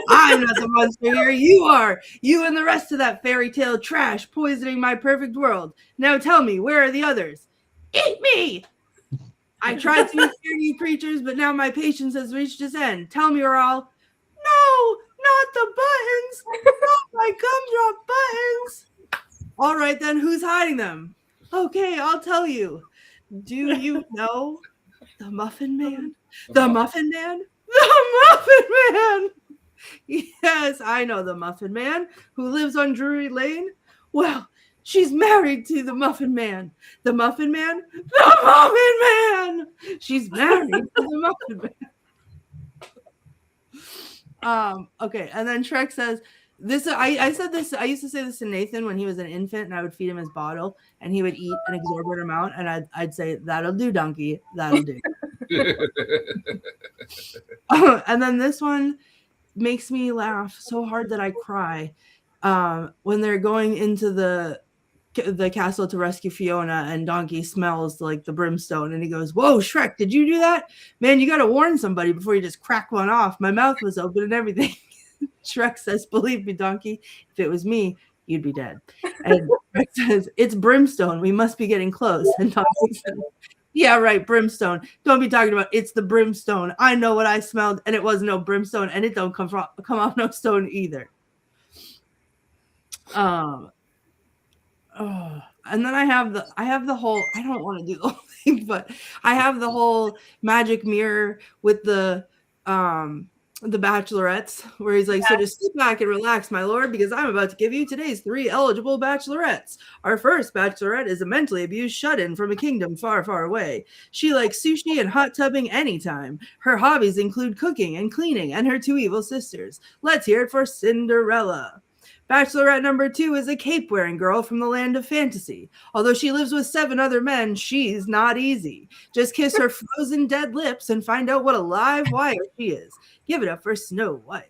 I'm not the monster here. You are. You and the rest of that fairy tale trash poisoning my perfect world. Now tell me, where are the others? Eat me. I tried to be fair to you preachers, but now my patience has reached its end. Tell me, or I'll... No, not the buttons. Not my gumdrop buttons. All right, then, who's hiding them? Okay, I'll tell you. Do you know the Muffin Man? The Muffin Man? The Muffin Man! Yes, I know the Muffin Man who lives on Drury Lane. Well, she's married to the Muffin Man. The Muffin Man? The Muffin Man! She's married to the Muffin Man. Okay, and then Shrek says, this. I said this, I used to say this to Nathan when he was an infant, and I would feed him his bottle, and he would eat an exorbitant amount, and I'd say, that'll do, donkey, that'll do. And then this one makes me laugh so hard that I cry. When they're going into the castle to rescue Fiona, and Donkey smells like the brimstone, and he goes, whoa, Shrek, did you do that? Man, you got to warn somebody before you just crack one off. My mouth was open and everything. Shrek says, "Believe me, donkey, if it was me, you'd be dead." And Shrek says, "It's brimstone. We must be getting close." And donkey says, "Yeah, right, brimstone. Don't be talking about it's the brimstone. I know what I smelled, and it was no brimstone, and it don't come off no stone either." And then I have the whole, I don't want to do the whole thing, but I have the whole magic mirror with the bachelorettes, where he's like, "So just sit back and relax, my lord, because I'm about to give you today's 3 eligible bachelorettes. Our first bachelorette is a mentally abused shut-in from a kingdom far, far away. She likes sushi and hot tubbing anytime. Her hobbies include cooking and cleaning and her 2 evil sisters. Let's hear it for Cinderella. Bachelorette number 2 is a cape-wearing girl from the land of fantasy. Although she lives with 7 other men, she's not easy. Just kiss her frozen dead lips and find out what a live wire she is. Give it up for Snow White.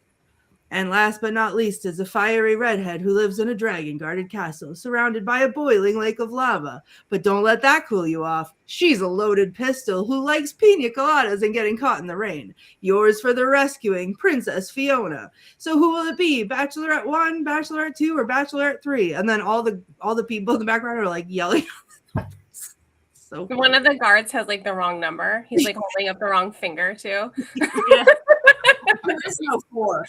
And last but not least is a fiery redhead who lives in a dragon-guarded castle surrounded by a boiling lake of lava. But don't let that cool you off. She's a loaded pistol who likes pina coladas and getting caught in the rain. Yours for the rescuing, Princess Fiona. So who will it be? Bachelorette 1, Bachelorette 2, or Bachelorette 3? And then all the people in the background are like yelling. So one of the guards has like the wrong number. He's like holding up the wrong finger too. Yeah. There's no 4.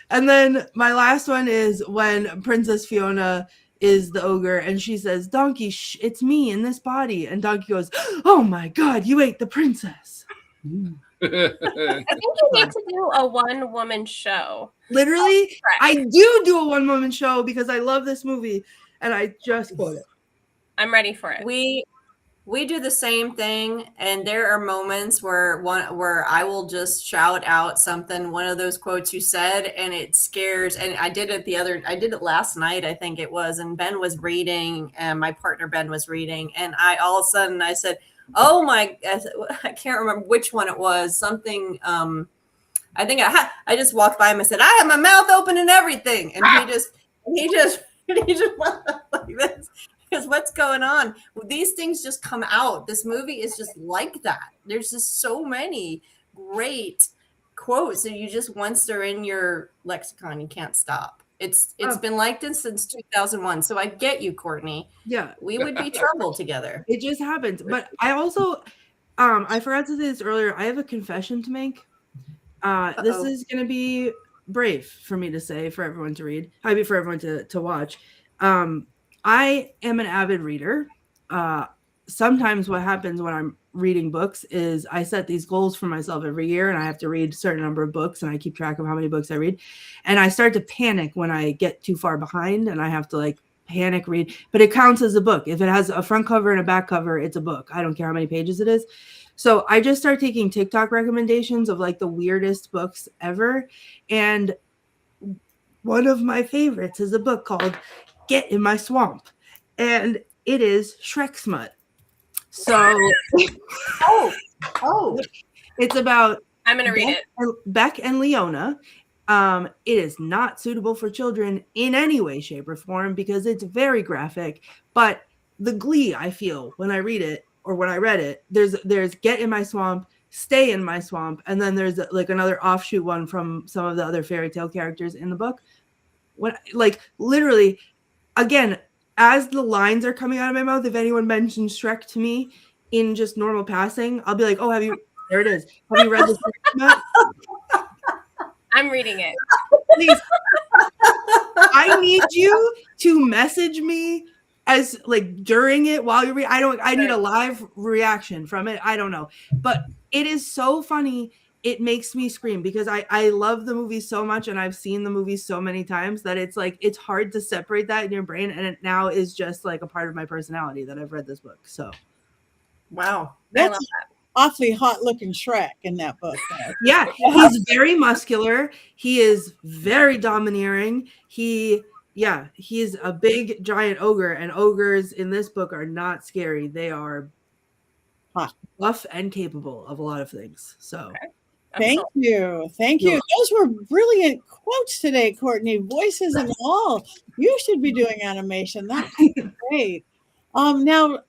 And then my last one is when Princess Fiona is the ogre and she says, "Donkey, it's me in this body." And Donkey goes, "Oh my God, you ate the princess." I think you need to do a one-woman show. Literally, I do a one-woman show because I love this movie and I just quote it. I'm ready for it. We do the same thing, and there are moments where I will just shout out something, one of those quotes you said, and it scares. And I did it last night, I think it was, and Ben was reading, and my partner Ben was reading, and I all of a sudden I said, "Oh my!" I can't remember which one it was. Something. I think I just walked by him and said, "I have my mouth open and everything," and he just went like this. Because what's going on? These things just come out. This movie is just like that. There's just so many great quotes that you just, once they're in your lexicon, you can't stop. It's been like this since 2001. So I get you, Courtney. Yeah, we would be trouble together. It just happens. But I also, I forgot to say this earlier. I have a confession to make. This is going to be brave for me to say, for everyone to read. I mean, for everyone to watch. I am an avid reader. Sometimes what happens when I'm reading books is I set these goals for myself every year and I have to read a certain number of books and I keep track of how many books I read. And I start to panic when I get too far behind and I have to like panic read, but it counts as a book. If it has a front cover and a back cover, it's a book. I don't care how many pages it is. So I just start taking TikTok recommendations of like the weirdest books ever. And one of my favorites is a book called Get in My Swamp, and it is Shrek smut. So it's about I'm gonna read it. Beck and Leona. It is not suitable for children in any way, shape, or form because it's very graphic, but the glee I feel when I read it or when I read it, there's Get in My Swamp, Stay in My Swamp, and then there's like another offshoot one from some of the other fairy tale characters in the book. When like literally, again, as the lines are coming out of my mouth, if anyone mentions Shrek to me in just normal passing, I'll be like, "Oh, there it is. Have you read this book?" I'm reading it. Please. I need you to message me as like during it while you're reading. I need a live reaction from it. I don't know. But it is so funny. It makes me scream because I love the movie so much and I've seen the movie so many times that it's like it's hard to separate that in your brain, and it now is just like a part of my personality that I've read this book. So wow. That's awfully hot looking Shrek in that book. Yeah, he's very muscular. He is very domineering. He's a big giant ogre, and ogres in this book are not scary. They are buff and capable of a lot of things. So Thank you. Those were brilliant quotes today, Courtney. Voices and all. You should be doing animation. That's great. Now,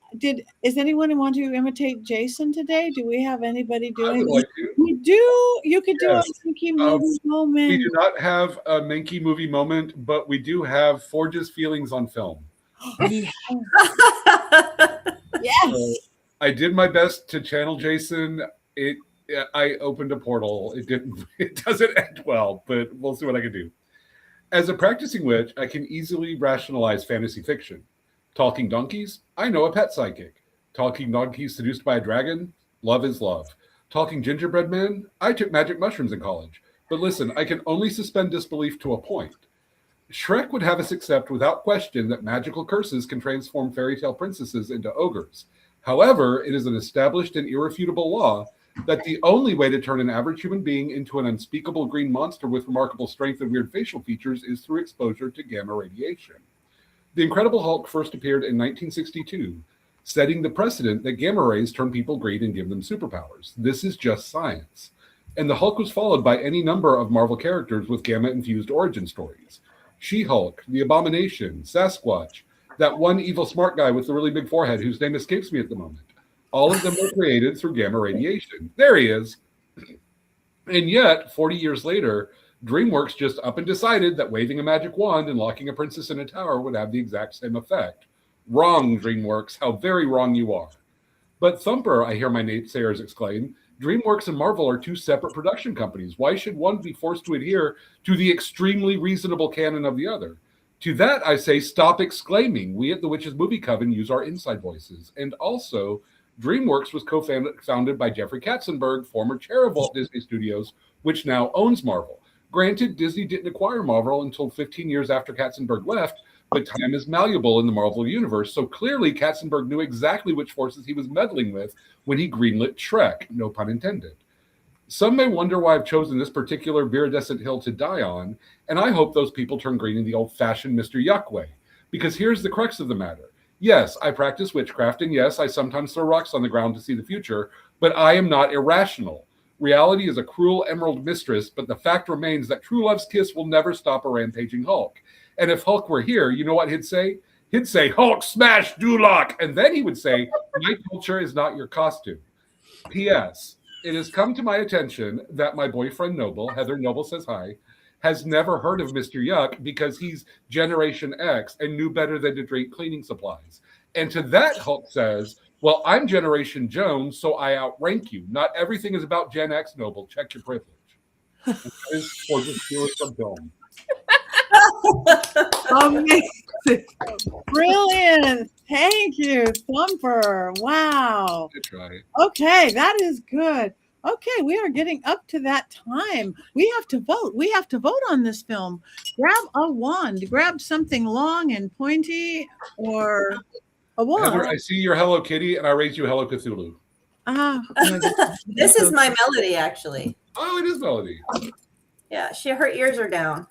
Is anyone want to imitate Jason today? Do we have anybody I doing? would like to. We do. You could do a Yes. Mickey movie moment. We do not have a Minky movie moment, but we do have Forge's feelings on film. Yes. So I did my best to channel Jason. I opened a portal. It didn't. It doesn't end well, but we'll see what I can do. As a practicing witch, I can easily rationalize fantasy fiction. Talking donkeys? I know a pet psychic. Talking donkeys seduced by a dragon? Love is love. Talking gingerbread man? I took magic mushrooms in college. But listen, I can only suspend disbelief to a point. Shrek would have us accept without question that magical curses can transform fairy tale princesses into ogres. However, it is an established and irrefutable law that the only way to turn an average human being into an unspeakable green monster with remarkable strength and weird facial features is through exposure to gamma radiation. The Incredible Hulk first appeared in 1962, setting the precedent that gamma rays turn people green and give them superpowers. This is just science. And the Hulk was followed by any number of Marvel characters with gamma-infused origin stories. She-Hulk, the Abomination, Sasquatch, that one evil smart guy with the really big forehead whose name escapes me at the moment. All of them were created through gamma radiation. There he is. And yet, 40 years later, DreamWorks just up and decided that waving a magic wand and locking a princess in a tower would have the exact same effect. Wrong, DreamWorks. How very wrong you are. But Thumper, I hear my naysayers exclaim, DreamWorks and Marvel are two separate production companies. Why should one be forced to adhere to the extremely reasonable canon of the other? To that, I say, stop exclaiming. We at the Witches Movie Coven use our inside voices. And also, DreamWorks was co-founded by Jeffrey Katzenberg, former chair of Walt Disney Studios, which now owns Marvel. Granted, Disney didn't acquire Marvel until 15 years after Katzenberg left, but time is malleable in the Marvel universe, so clearly Katzenberg knew exactly which forces he was meddling with when he greenlit Shrek, no pun intended. Some may wonder why I've chosen this particular viridescent hill to die on, and I hope those people turn green in the old-fashioned Mr. Yuck way. Because here's the crux of the matter. Yes, I practice witchcraft, and yes, I sometimes throw rocks on the ground to see the future, but I am not irrational. Reality is a cruel emerald mistress, but the fact remains that true love's kiss will never stop a rampaging Hulk. And if Hulk were here, you know what he'd say? He'd say, Hulk smash Duloc. And then he would say, my culture is not your costume. P.S. It has come to my attention that my boyfriend Noble, Heather Noble says hi, has never heard of Mr. Yuck because he's Generation X and knew better than to drink cleaning supplies. And to that, Hulk says, well, I'm Generation Jones, so I outrank you. Not everything is about Gen X, Noble. Check your privilege. And that is for just viewers from film. Amazing. Brilliant. Thank you, Thumper. Wow. Good try. Okay, that is good. Okay, we are getting up to that time. We have to vote. We have to vote on this film. Grab a wand. Grab something long and pointy or a wand. Heather, I see your Hello Kitty, and I raise you Hello Cthulhu. This is my Melody, actually. Oh, it is Melody. Yeah, her ears are down.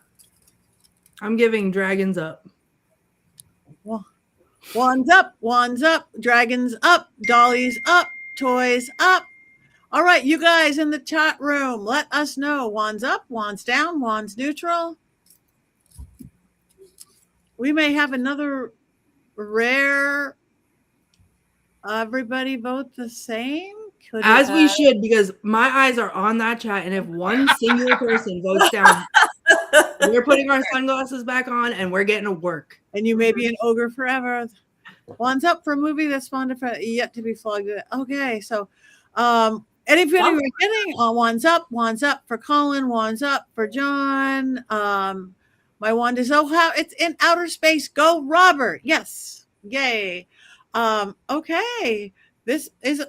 I'm giving dragons up. Wands up, dragons up, dollies up, toys up. All right, you guys in the chat room, let us know. Wands up, wands down, wands neutral. We may have another rare. Everybody vote the same? As we should, because my eyes are on that chat, and if one singular person votes down, we're putting our sunglasses back on and we're getting to work. And you may be an ogre forever. Wands up for a movie that's spawned yet to be flogged. Okay, so anybody we're getting wands up for Colin, wands up for John. My wand is it's in outer space. Go, Robert. Yes. Yay. Okay. This is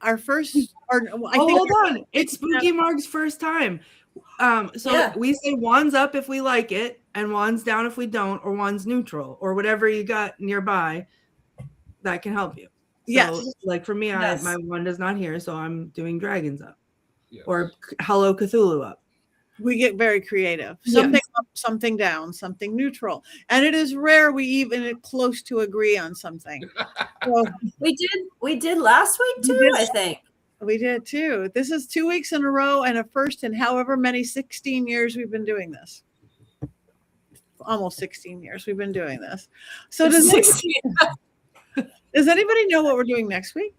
our first. Hold on. It's Spooky Marg's first time. We say wands up if we like it, and wands down if we don't, or wands neutral, or whatever you got nearby that can help you. So, yes. Like for me, my wand is not here, so I'm doing dragons up, or Hello Cthulhu up. We get very creative. Something up, something down, something neutral, and it is rare we even close to agree on something. So, we did last week too. I think. We did too. This is 2 weeks in a row and a first in however many 16 years we've been doing this. Almost 16 years we've been doing this. So does Does anybody know what we're doing next week?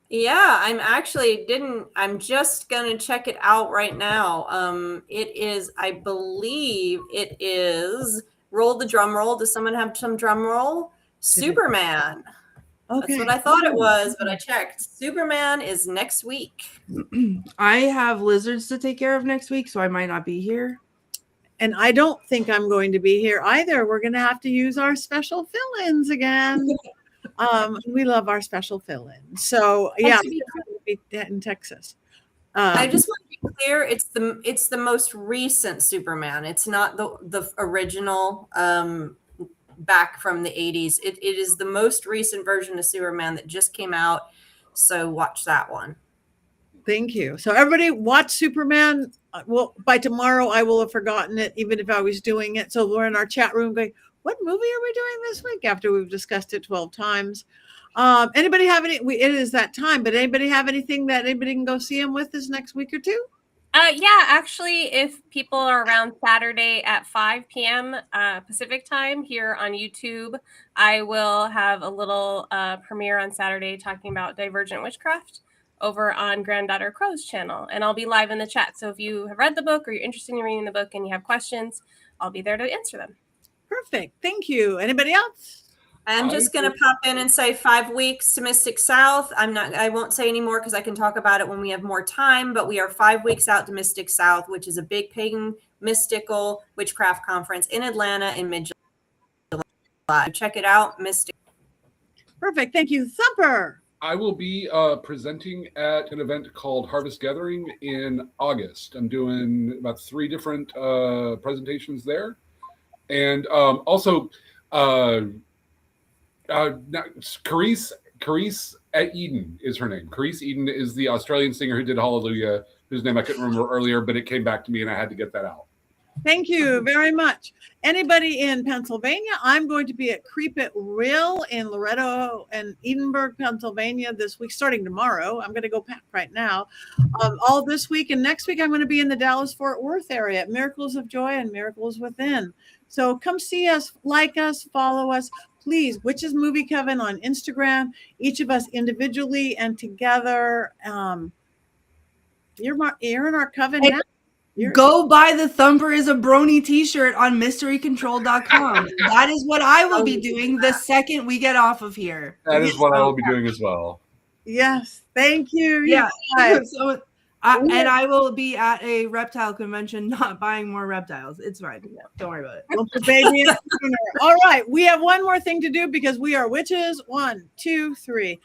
Yeah, I'm just gonna check it out right now. It is, I believe it is, roll the drum roll. Does someone have some drum roll? Superman. Okay. That's what I thought it was, but I checked. Superman is next week. I have lizards to take care of next week, so I might not be here. And I don't think I'm going to be here either. We're going to have to use our special fill-ins again. We love our special fill-ins. So yeah, to be be in Texas. I just want to be clear, it's the most recent Superman. It's not the original back from the 80s. It is the most recent version of Superman that just came out. So watch that one. Thank you. So everybody watch Superman. Well, by tomorrow I will have forgotten it, even if I was doing it. So we're in our chat room going, what movie are we doing this week after we've discussed it 12 times? Anybody have any? It is that time, but anybody have anything that anybody can go see him with this next week or two? Yeah, actually, if people are around Saturday at 5 p.m. Pacific time here on YouTube, I will have a little premiere on Saturday talking about Divergent Witchcraft over on Granddaughter Crow's channel. And I'll be live in the chat. So if you have read the book or you're interested in reading the book and you have questions, I'll be there to answer them. Perfect. Thank you. Anybody else? I'm just going to pop in and say 5 weeks to Mystic South. I won't say any more because I can talk about it when we have more time, but we are 5 weeks out to Mystic South, which is a big pagan mystical witchcraft conference in Atlanta in mid-July. Check it out, Mystic. Perfect. Thank you. Thumper. I will be presenting at an event called Harvest Gathering in August. I'm doing about 3 different presentations there. And also, Carice at Eden is her name. Carice Eden is the Australian singer who did Hallelujah, whose name I couldn't remember earlier, but it came back to me and I had to get that out. Thank you very much. Anybody in Pennsylvania? I'm going to be at Creep It Real in Loretto and Edinburgh, Pennsylvania this week, starting tomorrow. I'm going to go pack right now. All this week and next week, I'm going to be in the Dallas-Fort Worth area at Miracles of Joy and Miracles Within. So come see us, like us, follow us. Please, Witches Movie Coven on Instagram, each of us individually and together. You're in our coven now. Go buy the Thumper is a Brony t-shirt on mysterycontrol.com. That is what I will be doing the second we get off of here. That is what I will be doing as well. Yes, thank you. Yeah. So, and I will be at a reptile convention, not buying more reptiles. It's fine. Don't worry about it. We'll put baby in the corner. All right, we have one more thing to do because we are witches. 1, 2, 3.